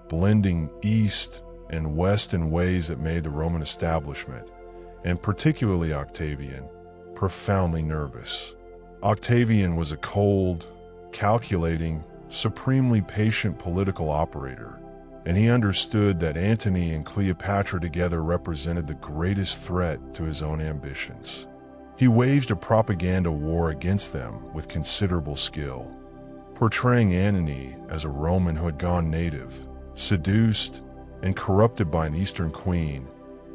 blending East and West in ways that made the Roman establishment, and particularly Octavian, profoundly nervous. Octavian was a cold, calculating, supremely patient political operator, and he understood that Antony and Cleopatra together represented the greatest threat to his own ambitions. He waged a propaganda war against them with considerable skill, portraying Antony as a Roman who had gone native, seduced, and corrupted by an Eastern queen,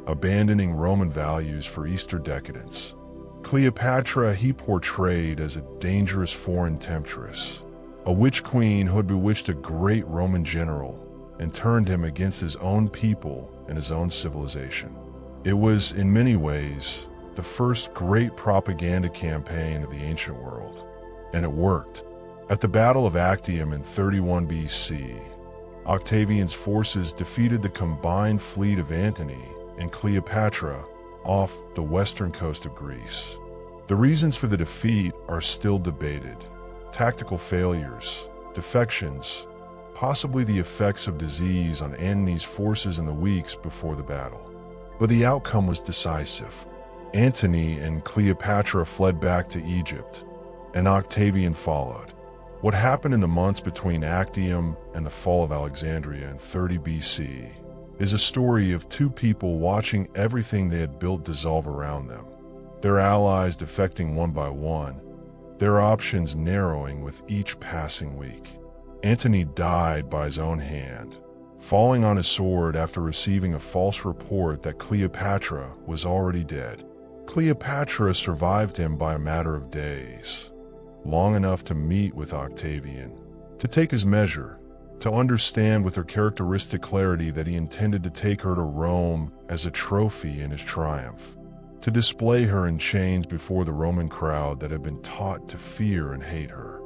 abandoning Roman values for Eastern decadence. Cleopatra he portrayed as a dangerous foreign temptress, a witch queen who had bewitched a great Roman general and turned him against his own people and his own civilization. It was, in many ways, the first great propaganda campaign of the ancient world, and it worked. At the Battle of Actium in 31 BC, Octavian's forces defeated the combined fleet of Antony and Cleopatra off the western coast of Greece. The reasons for the defeat are still debated. Tactical failures, defections, possibly the effects of disease on Antony's forces in the weeks before the battle. But the outcome was decisive. Antony and Cleopatra fled back to Egypt, and Octavian followed. What happened in the months between Actium and the fall of Alexandria in 30 BC is a story of two people watching everything they had built dissolve around them, their allies defecting one by one, their options narrowing with each passing week. Antony died by his own hand, falling on his sword after receiving a false report that Cleopatra was already dead. Cleopatra survived him by a matter of days, long enough to meet with Octavian, to take his measure, to understand with her characteristic clarity that he intended to take her to Rome as a trophy in his triumph, to display her in chains before the Roman crowd that had been taught to fear and hate her.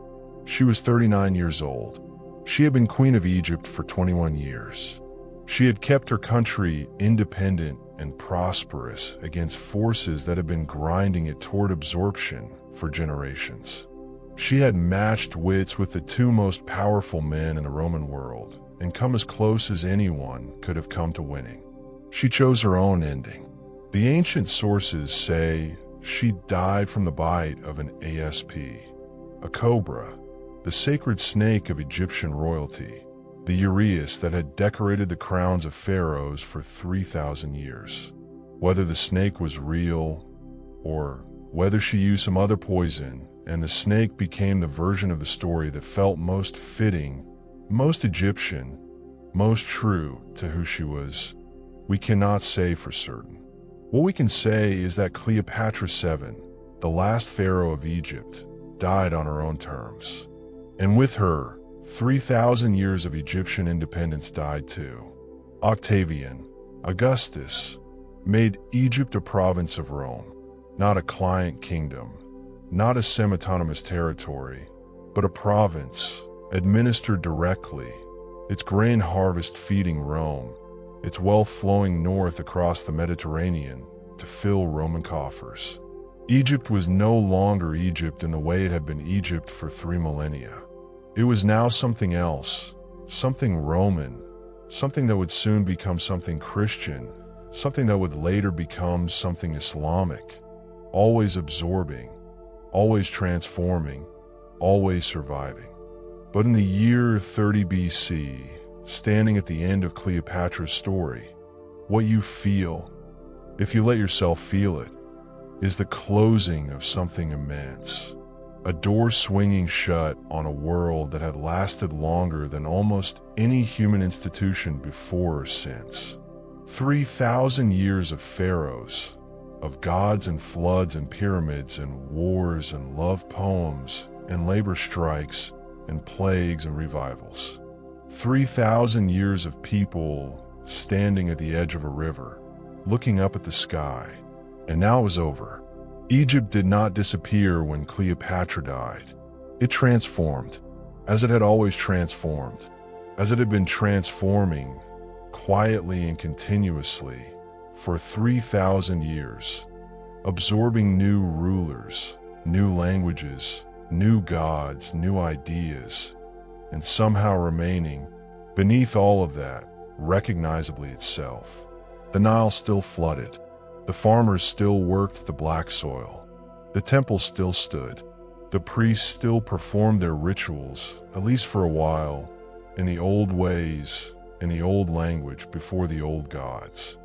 She was 39 years old. She had been queen of Egypt for 21 years. She had kept her country independent and prosperous against forces that had been grinding it toward absorption for generations. She had matched wits with the two most powerful men in the Roman world and come as close as anyone could have come to winning. She chose her own ending. The ancient sources say she died from the bite of an asp, a cobra, the sacred snake of Egyptian royalty, the uraeus that had decorated the crowns of pharaohs for 3,000 years. Whether the snake was real or whether she used some other poison, and the snake became the version of the story that felt most fitting, most Egyptian, most true to who she was, we cannot say for certain. What we can say is that Cleopatra VII, the last pharaoh of Egypt, died on her own terms. And with her, 3,000 years of Egyptian independence died too. Octavian, Augustus, made Egypt a province of Rome, not a client kingdom, not a semi-autonomous territory, but a province administered directly, its grain harvest feeding Rome, its wealth flowing north across the Mediterranean to fill Roman coffers. Egypt was no longer Egypt in the way it had been Egypt for 3 millennia. It was now something else, something Roman, something that would soon become something Christian, something that would later become something Islamic, always absorbing, always transforming, always surviving. But in the year 30 BC, standing at the end of Cleopatra's story, what you feel, if you let yourself feel it, is the closing of something immense. A door swinging shut on a world that had lasted longer than almost any human institution before or since. 3,000 years of pharaohs, of gods and floods and pyramids and wars and love poems and labor strikes and plagues and revivals. 3,000 years of people standing at the edge of a river, looking up at the sky. And now it was over. Egypt did not disappear when Cleopatra died. It transformed, as it had always transformed. as it had been transforming quietly and continuously for 3,000 years, absorbing new rulers, new languages, new gods, new ideas, and somehow remaining, beneath all of that, recognizably itself. The Nile still flooded. The farmers still worked the black soil. The temple still stood. The priests still performed their rituals, at least for a while, in the old ways, in the old language, before the old gods.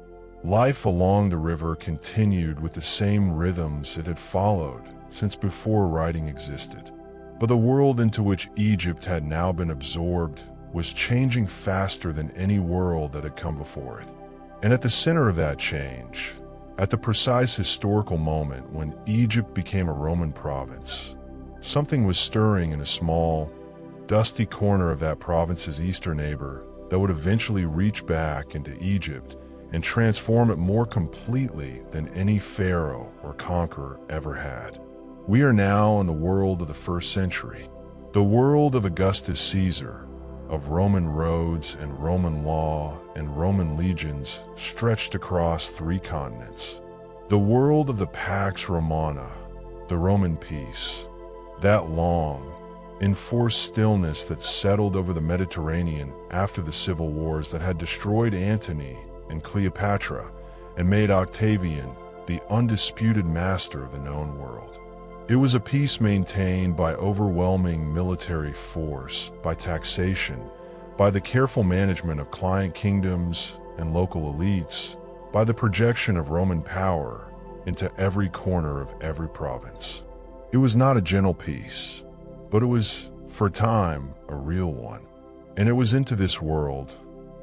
Life along the river continued with the same rhythms it had followed since before writing existed. But the world into which Egypt had now been absorbed was changing faster than any world that had come before it. And at the center of that change, at the precise historical moment when Egypt became a Roman province, something was stirring in a small, dusty corner of that province's eastern neighbor that would eventually reach back into Egypt and transform it more completely than any pharaoh or conqueror ever had. We are now in the world of the first century, the world of Augustus Caesar, of Roman roads and Roman law and Roman legions stretched across 3 continents. The world of the Pax Romana, the Roman peace, that long, enforced stillness that settled over the Mediterranean after the civil wars that had destroyed Antony and Cleopatra and made Octavian the undisputed master of the known world. It was a peace maintained by overwhelming military force, by taxation, by the careful management of client kingdoms and local elites, by the projection of Roman power into every corner of every province. It was not a gentle peace, but it was, for a time, a real one. And it was into this world,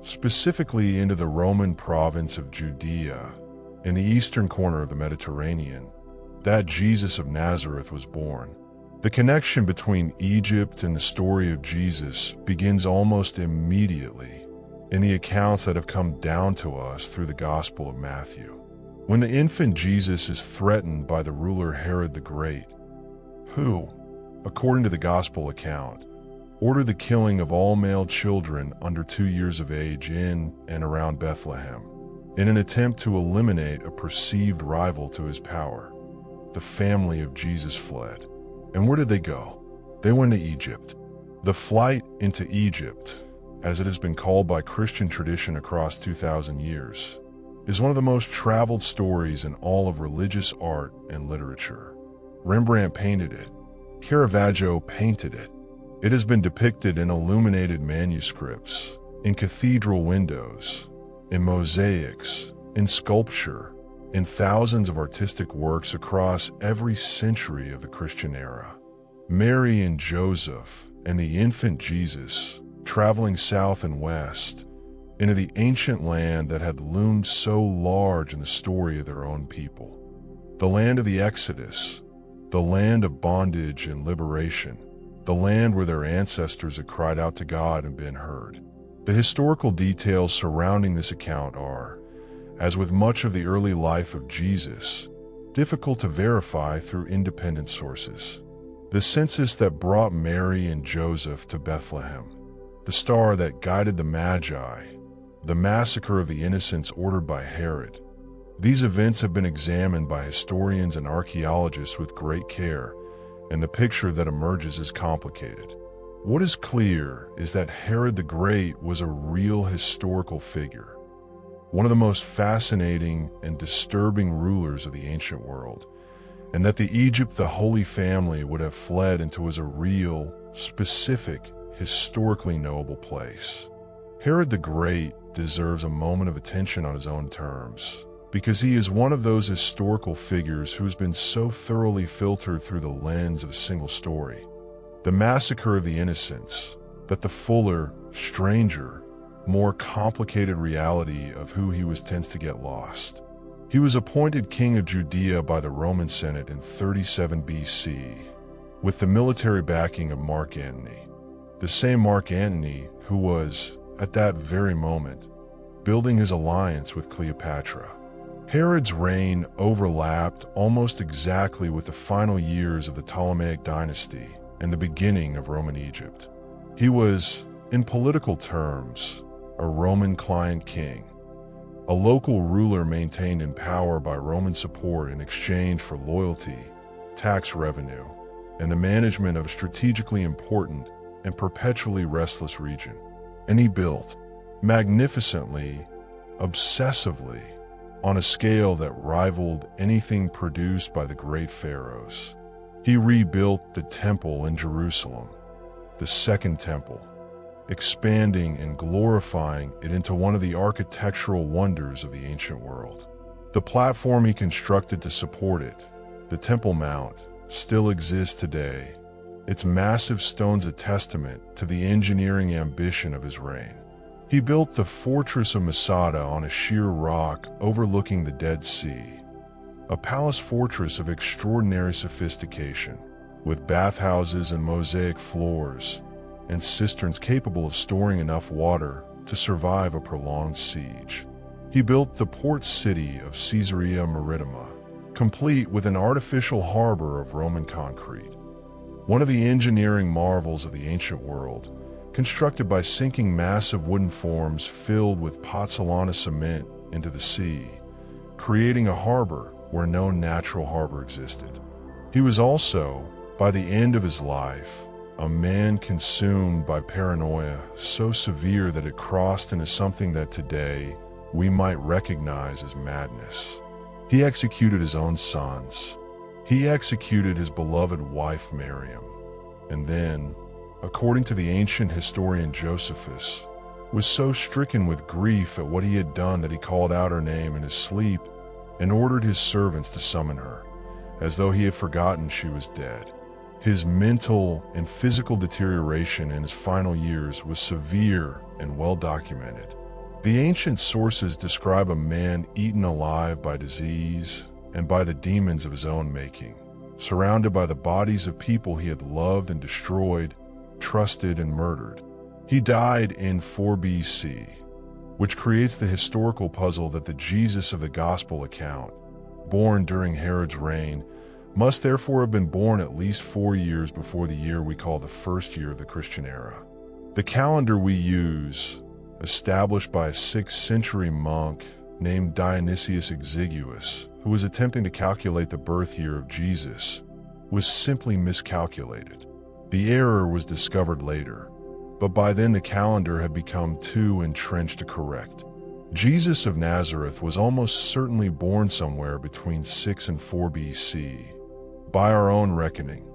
specifically into the Roman province of Judea, in the eastern corner of the Mediterranean, that Jesus of Nazareth was born. The connection between Egypt and the story of Jesus begins almost immediately in the accounts that have come down to us through the Gospel of Matthew. When the infant Jesus is threatened by the ruler Herod the Great, who, according to the Gospel account, ordered the killing of all male children under 2 years of age in and around Bethlehem, in an attempt to eliminate a perceived rival to his power, the family of Jesus fled. And where did they go? They went to Egypt. The flight into Egypt, as it has been called by Christian tradition across 2,000 years, is one of the most traveled stories in all of religious art and literature. Rembrandt painted it. Caravaggio painted it. It has been depicted in illuminated manuscripts, in cathedral windows, in mosaics, in sculpture, in thousands of artistic works across every century of the Christian era. Mary and Joseph and the infant Jesus traveling south and west into the ancient land that had loomed so large in the story of their own people. The land of the Exodus, the land of bondage and liberation, the land where their ancestors had cried out to God and been heard. The historical details surrounding this account are, as with much of the early life of Jesus, difficult to verify through independent sources. The census that brought Mary and Joseph to Bethlehem, the star that guided the Magi, the massacre of the innocents ordered by Herod. These events have been examined by historians and archaeologists with great care, and the picture that emerges is complicated. What is clear is that Herod the Great was a real historical figure, one of the most fascinating and disturbing rulers of the ancient world, and that the Egypt the Holy Family would have fled into was a real, specific, historically knowable place. Herod the Great deserves a moment of attention on his own terms, because he is one of those historical figures who has been so thoroughly filtered through the lens of a single story, the massacre of the innocents, that the fuller, stranger, more complicated reality of who he was tends to get lost. He was appointed king of Judea by the Roman Senate in 37 BC, with the military backing of Mark Antony, the same Mark Antony who was, at that very moment, building his alliance with Cleopatra. Herod's reign overlapped almost exactly with the final years of the Ptolemaic dynasty and the beginning of Roman Egypt. He was, In political terms, a Roman client king, a local ruler maintained in power by Roman support in exchange for loyalty, tax revenue, and the management of a strategically important and perpetually restless region. And he built magnificently, obsessively, on a scale that rivaled anything produced by the great pharaohs. He rebuilt the temple in Jerusalem, the Second Temple, expanding and glorifying it into one of the architectural wonders of the ancient world. The platform he constructed to support it, the Temple Mount, still exists today, its massive stones a testament to the engineering ambition of his reign. He built the fortress of Masada on a sheer rock overlooking the Dead Sea, a palace fortress of extraordinary sophistication, with bathhouses and mosaic floors, and cisterns capable of storing enough water to survive a prolonged siege. He built the port city of Caesarea Maritima, complete with an artificial harbor of Roman concrete, one of the engineering marvels of the ancient world, constructed by sinking massive wooden forms filled with pozzolana cement into the sea, creating a harbor where no natural harbor existed. He was also, by the end of his life, a man consumed by paranoia so severe that it crossed into something that today we might recognize as madness. He executed his own sons. He executed his beloved wife Miriam, and then, according to the ancient historian Josephus, was so stricken with grief at what he had done that he called out her name in his sleep and ordered his servants to summon her, as though he had forgotten she was dead. His mental and physical deterioration in his final years was severe and well documented. The ancient sources describe a man eaten alive by disease and by the demons of his own making, surrounded by the bodies of people he had loved and destroyed, trusted and murdered. He died in 4 BC, which creates the historical puzzle that the Jesus of the Gospel account, born during Herod's reign, must therefore have been born at least 4 years before the year we call the first year of the Christian era. The calendar we use, established by a 6th century monk named Dionysius Exiguus, who was attempting to calculate the birth year of Jesus, was simply miscalculated. The error was discovered later, but by then the calendar had become too entrenched to correct. Jesus of Nazareth was almost certainly born somewhere between 6 and 4 BC, by our own reckoning.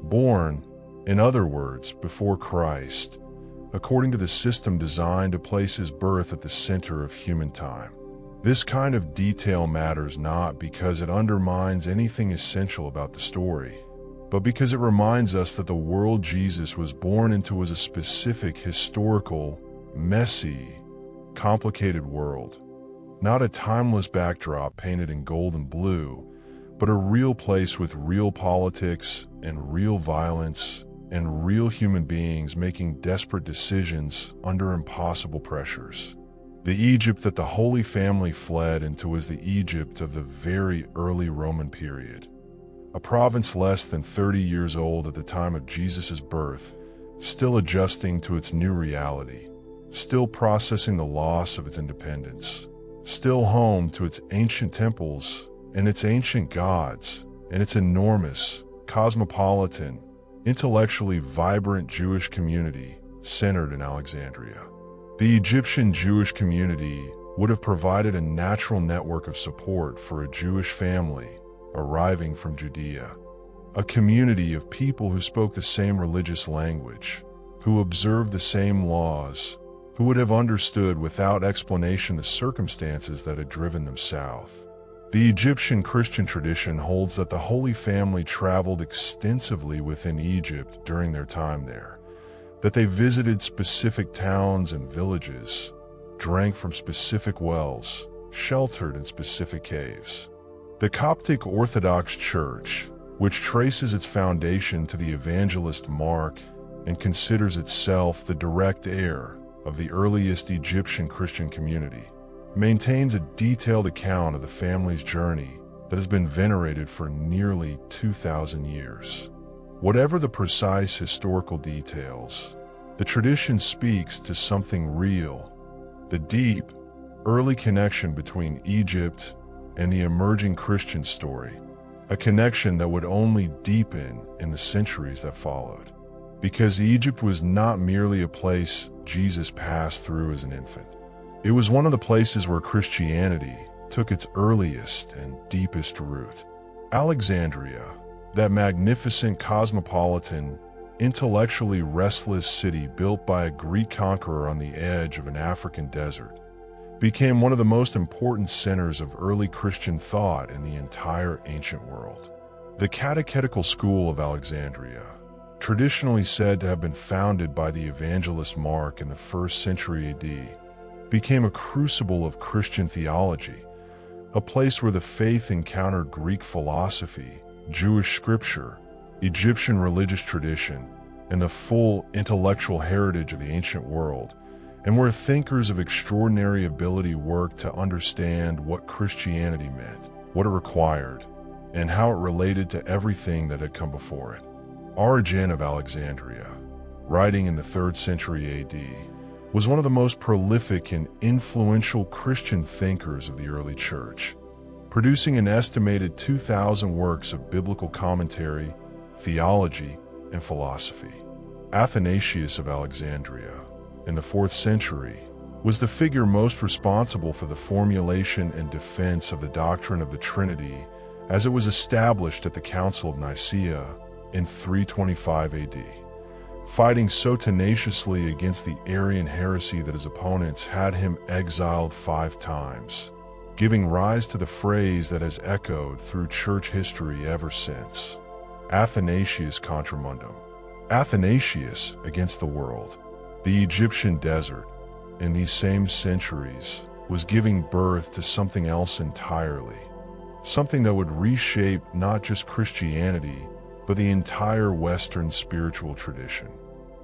Born, in other words, before Christ, according to the system designed to place his birth at the center of human time. This kind of detail matters not because it undermines anything essential about the story, but because it reminds us that the world Jesus was born into was a specific, historical, messy, complicated world. Not a timeless backdrop painted in gold and blue, but a real place with real politics and real violence and real human beings making desperate decisions under impossible pressures. The Egypt that the Holy Family fled into was the Egypt of the very early Roman period, a province less than 30 years old at the time of Jesus' birth, still adjusting to its new reality, still processing the loss of its independence, still home to its ancient temples and its ancient gods and its enormous, cosmopolitan, intellectually vibrant Jewish community centered in Alexandria. The Egyptian Jewish community would have provided a natural network of support for a Jewish family arriving from Judea, a community of people who spoke the same religious language, who observed the same laws, who would have understood without explanation the circumstances that had driven them south. The Egyptian Christian tradition holds that the Holy Family traveled extensively within Egypt during their time there, that they visited specific towns and villages, drank from specific wells, sheltered in specific caves. The Coptic Orthodox Church, which traces its foundation to the evangelist Mark and considers itself the direct heir of the earliest Egyptian Christian community, maintains a detailed account of the family's journey that has been venerated for nearly 2,000 years. Whatever the precise historical details, The tradition speaks to something real, the deep, early connection between Egypt and the emerging Christian story, a connection that would only deepen in the centuries that followed. Because Egypt was not merely a place Jesus passed through as an infant. It was one of the places where Christianity took its earliest and deepest root. Alexandria, that magnificent cosmopolitan, intellectually restless city built by a Greek conqueror on the edge of an African desert, became one of the most important centers of early Christian thought in the entire ancient world. The catechetical school of Alexandria, traditionally said to have been founded by the evangelist Mark in the 1st century AD, became a crucible of Christian theology, a place where the faith encountered Greek philosophy, Jewish scripture, Egyptian religious tradition, and the full intellectual heritage of the ancient world, and where thinkers of extraordinary ability worked to understand what Christianity meant, what it required, and how it related to everything that had come before it. Origen of Alexandria, writing in the 3rd century AD, was one of the most prolific and influential Christian thinkers of the early church, producing an estimated 2,000 works of biblical commentary, theology, and philosophy. Athanasius of Alexandria, in the 4th century, was the figure most responsible for the formulation and defense of the doctrine of the Trinity as it was established at the Council of Nicaea in 325 AD, fighting so tenaciously against the Arian heresy that his opponents had him exiled 5 times, giving rise to the phrase that has echoed through church history ever since: Athanasius contra mundum. Athanasius against the world. The Egyptian desert, in these same centuries, was giving birth to something else entirely, something that would reshape not just Christianity, but the entire Western spiritual tradition.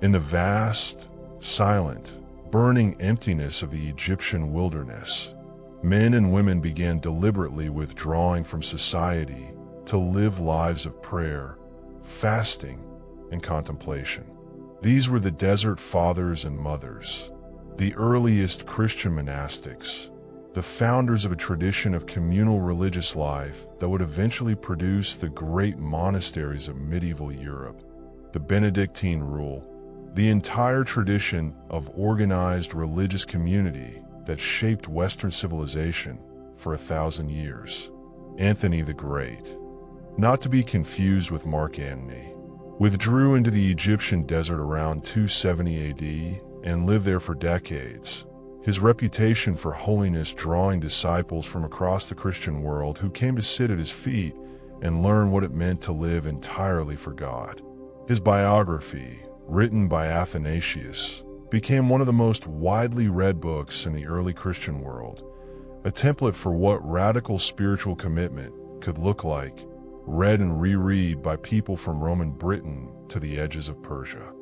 In the vast, silent, burning emptiness of the Egyptian wilderness, men and women began deliberately withdrawing from society to live lives of prayer, fasting, and contemplation. These were the desert fathers and mothers, the earliest Christian monastics, the founders of a tradition of communal religious life that would eventually produce the great monasteries of medieval Europe, the Benedictine rule, the entire tradition of organized religious community that shaped Western civilization for 1,000 years. Anthony the Great, not to be confused with Mark Antony, withdrew into the Egyptian desert around 270 AD and lived there for decades, his reputation for holiness drawing disciples from across the Christian world who came to sit at his feet and learn what it meant to live entirely for God. His biography, written by Athanasius, became one of the most widely read books in the early Christian world, a template for what radical spiritual commitment could look like, read and reread by people from Roman Britain to the edges of Persia.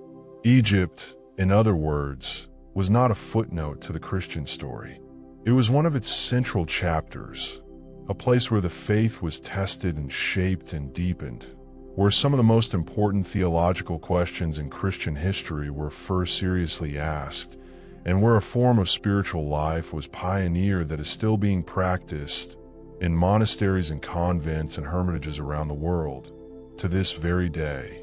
Egypt, in other words, was not a footnote to the Christian story. It was one of its central chapters, a place where the faith was tested and shaped and deepened, where some of the most important theological questions in Christian history were first seriously asked, and where a form of spiritual life was pioneered that is still being practiced in monasteries and convents and hermitages around the world to this very day.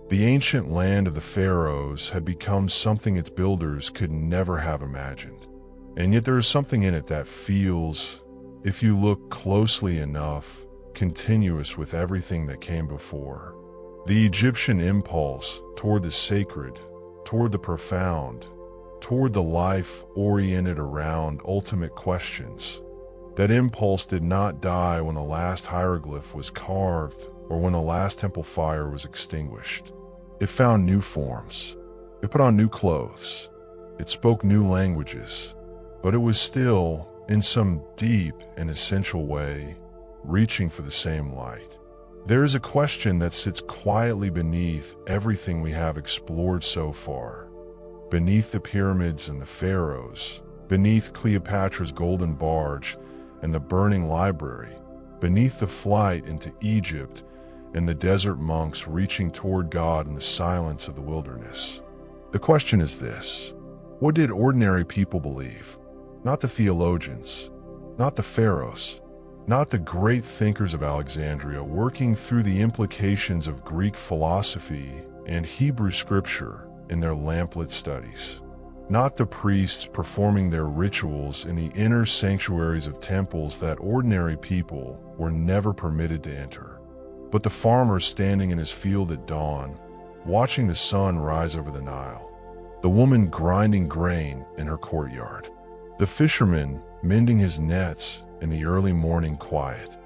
The ancient land of the Pharaohs had become something its builders could never have imagined. And yet there is something in it that feels, if you look closely enough, continuous with everything that came before. The Egyptian impulse toward the sacred, toward the profound, toward the life oriented around ultimate questions. That impulse did not die when the last hieroglyph was carved or when the last temple fire was extinguished. It found new forms. It put on new clothes. It spoke new languages. But it was still, in some deep and essential way, reaching for the same light. There is a question that sits quietly beneath everything we have explored so far. Beneath the pyramids and the pharaohs, beneath Cleopatra's golden barge and the burning library, beneath the flight into Egypt and the desert monks reaching toward God in the silence of the wilderness. The question is this: what did ordinary people believe? Not the theologians, not the pharaohs, not the great thinkers of Alexandria working through the implications of Greek philosophy and Hebrew scripture in their lamplit studies. Not the priests performing their rituals in the inner sanctuaries of temples that ordinary people were never permitted to enter, but the farmer standing in his field at dawn, watching the sun rise over the Nile, the woman grinding grain in her courtyard, the fisherman mending his nets in the early morning quiet,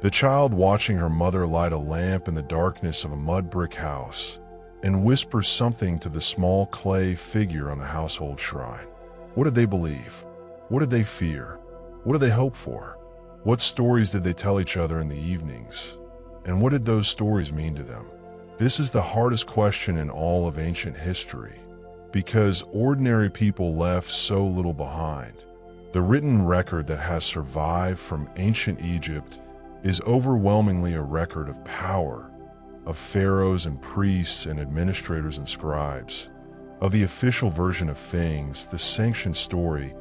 the child watching her mother light a lamp in the darkness of a mud brick house and whisper something to the small clay figure on the household shrine. What did they believe? What did they fear? What did they hope for? What stories did they tell each other in the evenings? And what did those stories mean to them? This is the hardest question in all of ancient history, because ordinary people left so little behind. The written record that has survived from ancient Egypt is overwhelmingly a record of power, of pharaohs and priests and administrators and scribes, of the official version of things, the sanctioned story,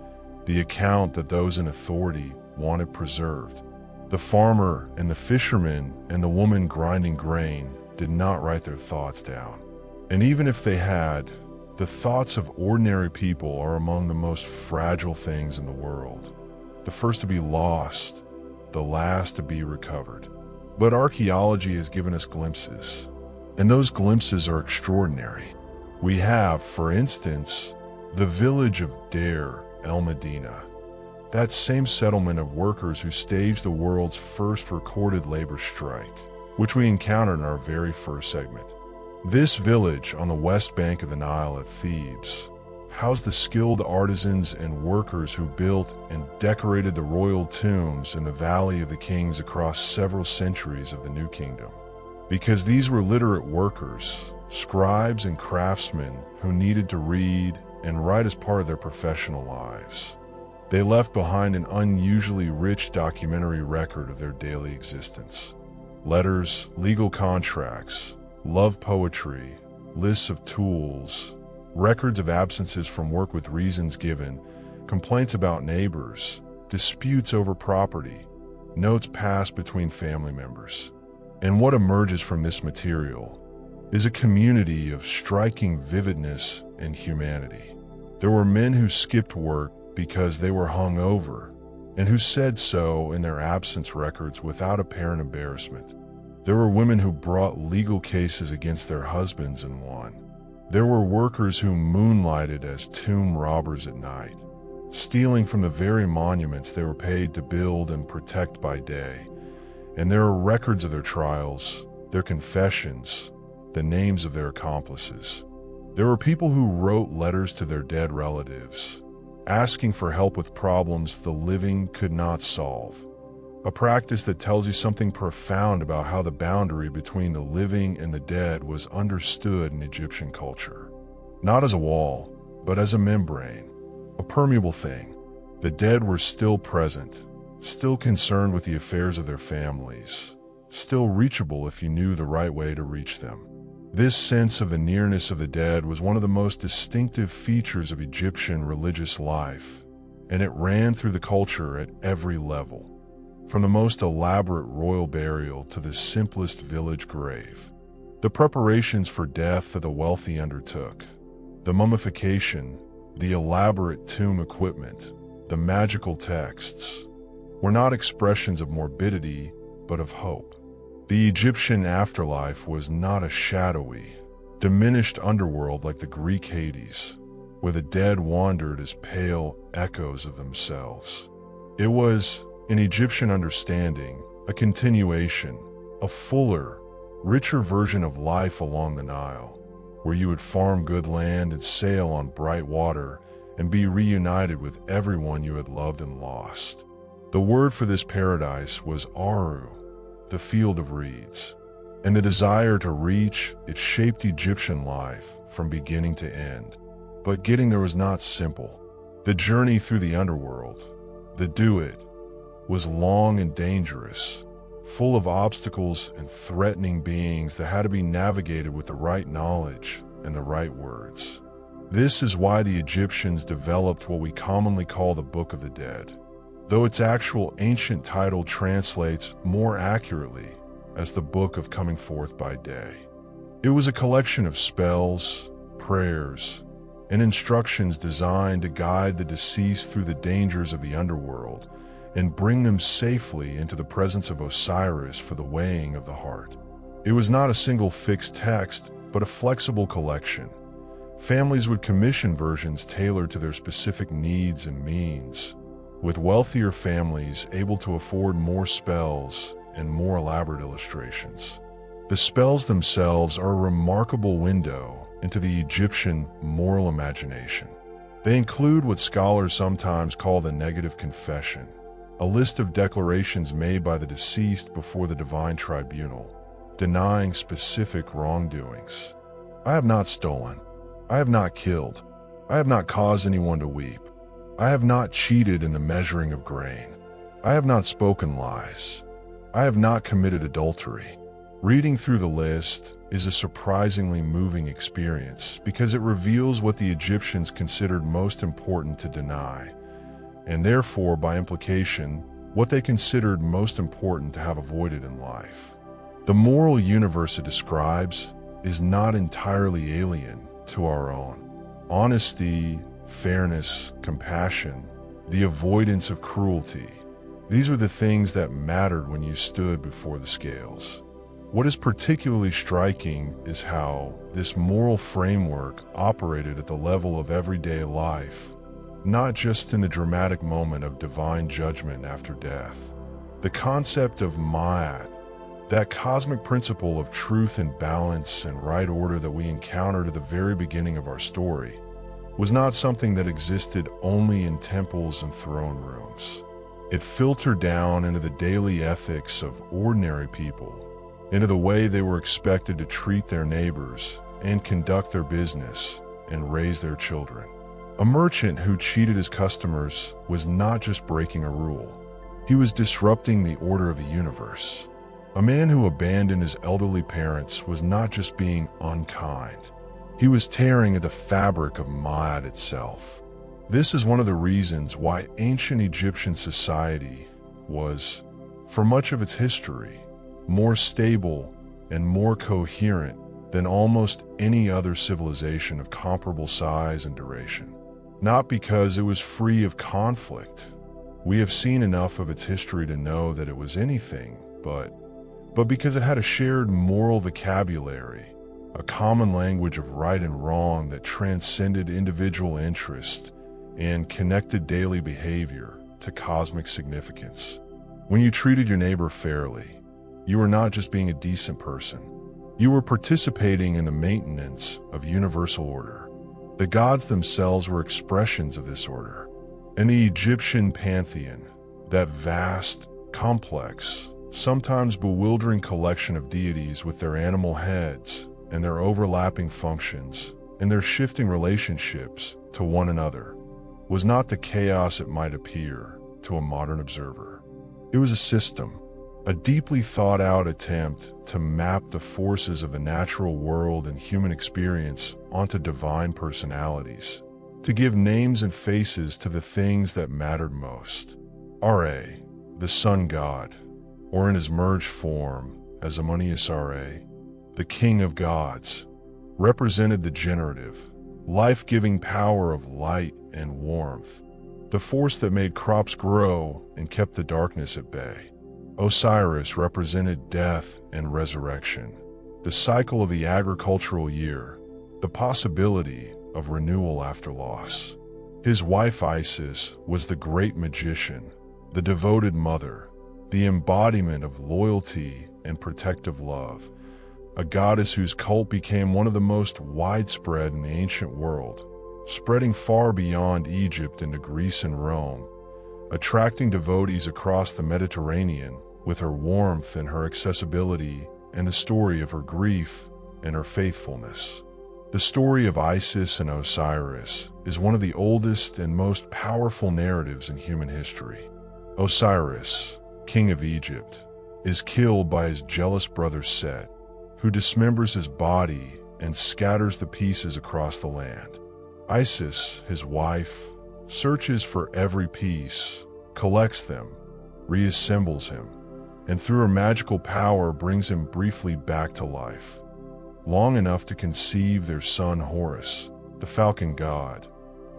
the account that those in authority wanted preserved. The farmer and the fisherman and the woman grinding grain did not write their thoughts down. And even if they had, the thoughts of ordinary people are among the most fragile things in the world. The first to be lost, the last to be recovered. But archaeology has given us glimpses, and those glimpses are extraordinary. We have, for instance, the village of Deir el-Medina, that same settlement of workers who staged the world's first recorded labor strike, which we encountered in our very first segment. This village on the west bank of the Nile at Thebes housed the skilled artisans and workers who built and decorated the royal tombs in the Valley of the Kings across several centuries of the New Kingdom. Because these were literate workers, scribes and craftsmen who needed to read and write as part of their professional lives. They left behind an unusually rich documentary record of their daily existence. Letters, legal contracts, love poetry, lists of tools, records of absences from work with reasons given, complaints about neighbors, disputes over property, notes passed between family members. And what emerges from this material is a community of striking vividness and humanity. There were men who skipped work because they were hungover, and who said so in their absence records without apparent embarrassment. There were women who brought legal cases against their husbands and won. There were workers who moonlighted as tomb robbers at night, stealing from the very monuments they were paid to build and protect by day. And there are records of their trials, their confessions, the names of their accomplices. There were people who wrote letters to their dead relatives, asking for help with problems the living could not solve. A practice that tells you something profound about how the boundary between the living and the dead was understood in Egyptian culture. Not as a wall, but as a membrane, a permeable thing. The dead were still present, still concerned with the affairs of their families, still reachable if you knew the right way to reach them. This sense of the nearness of the dead was one of the most distinctive features of Egyptian religious life, and it ran through the culture at every level. From the most elaborate royal burial to the simplest village grave. The preparations for death that the wealthy undertook, the mummification, the elaborate tomb equipment, the magical texts, were not expressions of morbidity, but of hope. The Egyptian afterlife was not a shadowy, diminished underworld like the Greek Hades, where the dead wandered as pale echoes of themselves. It was, in Egyptian understanding, a continuation, a fuller, richer version of life along the Nile, where you would farm good land and sail on bright water and be reunited with everyone you had loved and lost. The word for this paradise was Aru, the field of reeds, and the desire to reach it shaped Egyptian life from beginning to end. But getting there was not simple. The journey through the underworld, the do-it, was long and dangerous, full of obstacles and threatening beings that had to be navigated with the right knowledge and the right words. This is why the Egyptians developed what we commonly call the Book of the Dead, though its actual ancient title translates more accurately as the Book of Coming Forth by Day. It was a collection of spells, prayers, and instructions designed to guide the deceased through the dangers of the underworld and bring them safely into the presence of Osiris for the weighing of the heart. It was not a single fixed text, but a flexible collection. Families would commission versions tailored to their specific needs and means, with wealthier families able to afford more spells and more elaborate illustrations. The spells themselves are a remarkable window into the Egyptian moral imagination. They include what scholars sometimes call the negative confession, a list of declarations made by the deceased before the divine tribunal, denying specific wrongdoings. I have not stolen. I have not killed. I have not caused anyone to weep. I have not cheated in the measuring of grain. I have not spoken lies. I have not committed adultery. Reading through the list is a surprisingly moving experience because it reveals what the Egyptians considered most important to deny, and therefore, by implication, what they considered most important to have avoided in life. The moral universe it describes is not entirely alien to our own. Honesty, fairness, compassion, the avoidance of cruelty. These are the things that mattered when you stood before the scales. What is particularly striking is how this moral framework operated at the level of everyday life, not just in the dramatic moment of divine judgment after death. The concept of Ma'at, that cosmic principle of truth and balance and right order that we encountered at the very beginning of our story, was not something that existed only in temples and throne rooms. It filtered down into the daily ethics of ordinary people, into the way they were expected to treat their neighbors and conduct their business and raise their children. A merchant who cheated his customers was not just breaking a rule. He was disrupting the order of the universe. A man who abandoned his elderly parents was not just being unkind. He was tearing at the fabric of Ma'at itself. This is one of the reasons why ancient Egyptian society was, for much of its history, more stable and more coherent than almost any other civilization of comparable size and duration. Not because it was free of conflict. We have seen enough of its history to know that it was anything but because it had a shared moral vocabulary, a common language of right and wrong that transcended individual interest and connected daily behavior to cosmic significance. When you treated your neighbor fairly, you were not just being a decent person. You were participating in the maintenance of universal order. The gods themselves were expressions of this order. And the Egyptian pantheon, that vast, complex, sometimes bewildering collection of deities with their animal heads and their overlapping functions and their shifting relationships to one another, was not the chaos it might appear to a modern observer. It was a system, a deeply thought-out attempt to map the forces of the natural world and human experience onto divine personalities, to give names and faces to the things that mattered most. Ra, the sun god, or in his merged form as Ammonius Ra, the king of gods, represented the generative, life-giving power of light and warmth, the force that made crops grow and kept the darkness at bay. Osiris represented death and resurrection, the cycle of the agricultural year, the possibility of renewal after loss. His wife Isis was the great magician, the devoted mother, the embodiment of loyalty and protective love, a goddess whose cult became one of the most widespread in the ancient world, spreading far beyond Egypt into Greece and Rome, attracting devotees across the Mediterranean with her warmth and her accessibility and the story of her grief and her faithfulness. The story of Isis and Osiris is one of the oldest and most powerful narratives in human history. Osiris, king of Egypt, is killed by his jealous brother Set, who dismembers his body and scatters the pieces across the land. Isis, his wife, searches for every piece, collects them, reassembles him, and through her magical power brings him briefly back to life, long enough to conceive their son Horus, the falcon god,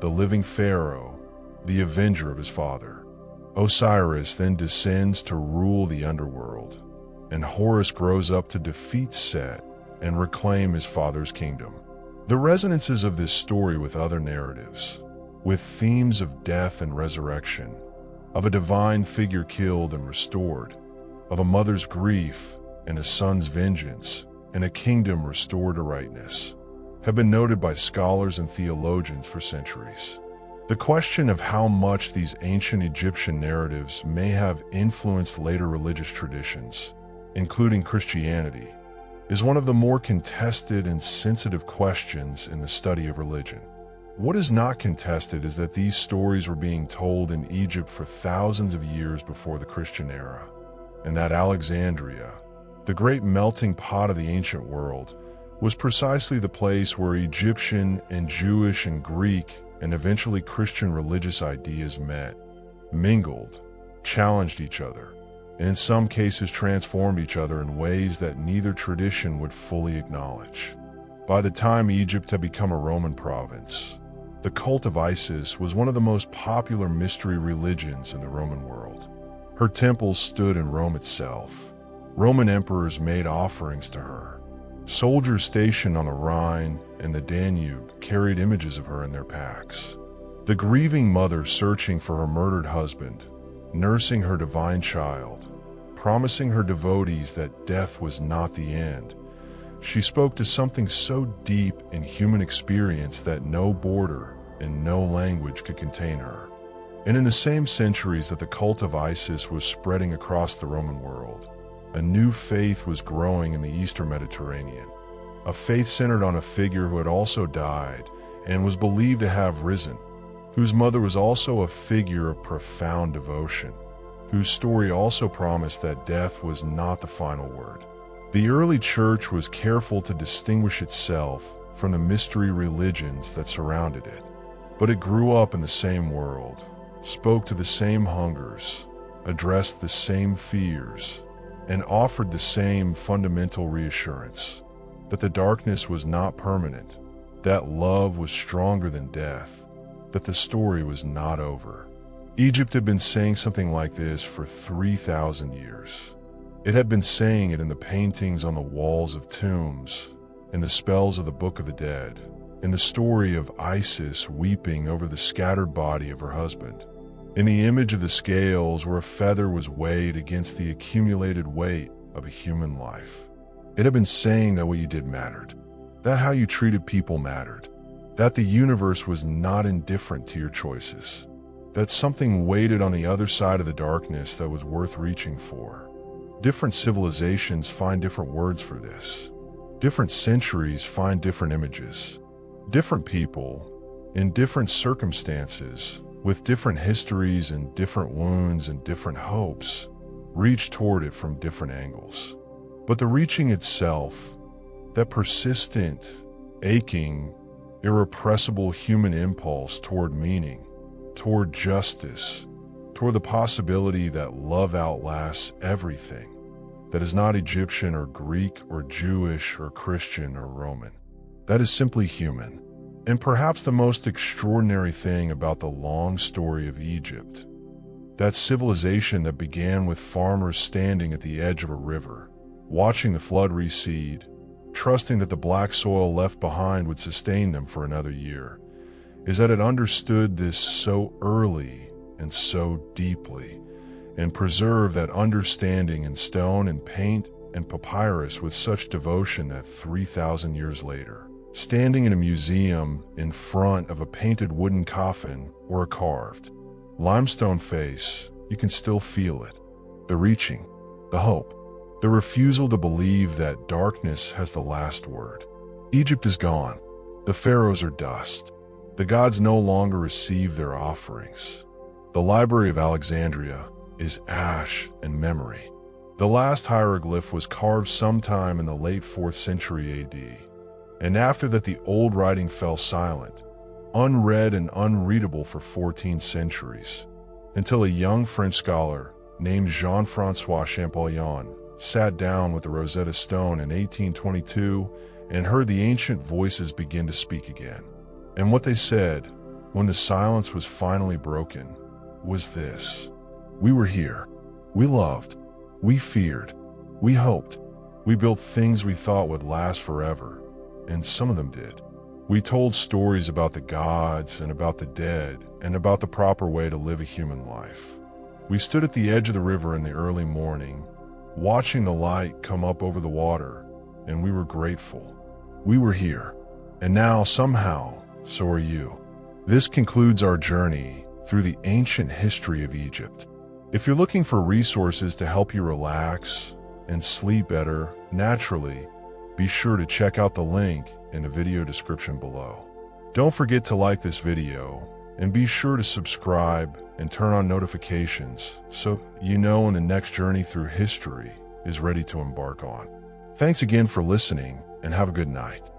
the living pharaoh, the avenger of his father. Osiris then descends to rule the underworld, and Horus grows up to defeat Set and reclaim his father's kingdom. The resonances of this story with other narratives, with themes of death and resurrection, of a divine figure killed and restored, of a mother's grief and a son's vengeance, and a kingdom restored to rightness, have been noted by scholars and theologians for centuries. The question of how much these ancient Egyptian narratives may have influenced later religious traditions, including Christianity, is one of the more contested and sensitive questions in the study of religion. What is not contested is that these stories were being told in Egypt for thousands of years before the Christian era, and that Alexandria, the great melting pot of the ancient world, was precisely the place where Egyptian and Jewish and Greek and eventually Christian religious ideas met, mingled, challenged each other, and in some cases transformed each other in ways that neither tradition would fully acknowledge. By the time Egypt had become a Roman province, the cult of Isis was one of the most popular mystery religions in the Roman world. Her temples stood in Rome itself. Roman emperors made offerings to her. Soldiers stationed on the Rhine and the Danube carried images of her in their packs. The grieving mother searching for her murdered husband, nursing her divine child, promising her devotees that death was not the end. She spoke to something so deep in human experience that no border and no language could contain her. And in the same centuries that the cult of Isis was spreading across the Roman world, a new faith was growing in the Eastern Mediterranean, a faith centered on a figure who had also died and was believed to have risen, whose mother was also a figure of profound devotion, whose story also promised that death was not the final word. The early church was careful to distinguish itself from the mystery religions that surrounded it, but it grew up in the same world, spoke to the same hungers, addressed the same fears, and offered the same fundamental reassurance that the darkness was not permanent, that love was stronger than death, that the story was not over. Egypt had been saying something like this for 3,000 years. It had been saying it in the paintings on the walls of tombs, in the spells of the Book of the Dead, in the story of Isis weeping over the scattered body of her husband, in the image of the scales where a feather was weighed against the accumulated weight of a human life. It had been saying that what you did mattered, that how you treated people mattered, that the universe was not indifferent to your choices, that something waited on the other side of the darkness that was worth reaching for. Different civilizations find different words for this. Different centuries find different images. Different people, in different circumstances, with different histories and different wounds and different hopes, reach toward it from different angles. But the reaching itself, that persistent, aching, irrepressible human impulse toward meaning, toward justice, toward the possibility that love outlasts everything, that is not Egyptian or Greek or Jewish or Christian or Roman, that is simply human. And perhaps the most extraordinary thing about the long story of Egypt, that civilization that began with farmers standing at the edge of a river, watching the flood recede, trusting that the black soil left behind would sustain them for another year, is that it understood this so early and so deeply, and preserved that understanding in stone and paint and papyrus with such devotion that 3,000 years later, standing in a museum in front of a painted wooden coffin or a carved limestone face, you can still feel it. The reaching, the hope, the refusal to believe that darkness has the last word. Egypt is gone. The pharaohs are dust. The gods no longer receive their offerings. The Library of Alexandria is ash and memory. The last hieroglyph was carved sometime in the late 4th century AD. And after that the old writing fell silent, unread and unreadable for 14 centuries, until a young French scholar named Jean-François Champollion sat down with the Rosetta Stone in 1822 and heard the ancient voices begin to speak again. And what they said, when the silence was finally broken, was this: we were here. We loved. We feared. We hoped. We built things we thought would last forever, and some of them did. We told stories about the gods and about the dead and about the proper way to live a human life. We stood at the edge of the river in the early morning, watching the light come up over the water, and we were grateful. We were here. And now, somehow, so are you. This concludes our journey through the ancient history of Egypt. If you're looking for resources to help you relax and sleep better naturally, be sure to check out the link in the video description below. Don't forget to like this video and be sure to subscribe and turn on notifications so you know when the next journey through history is ready to embark on. Thanks again for listening and have a good night.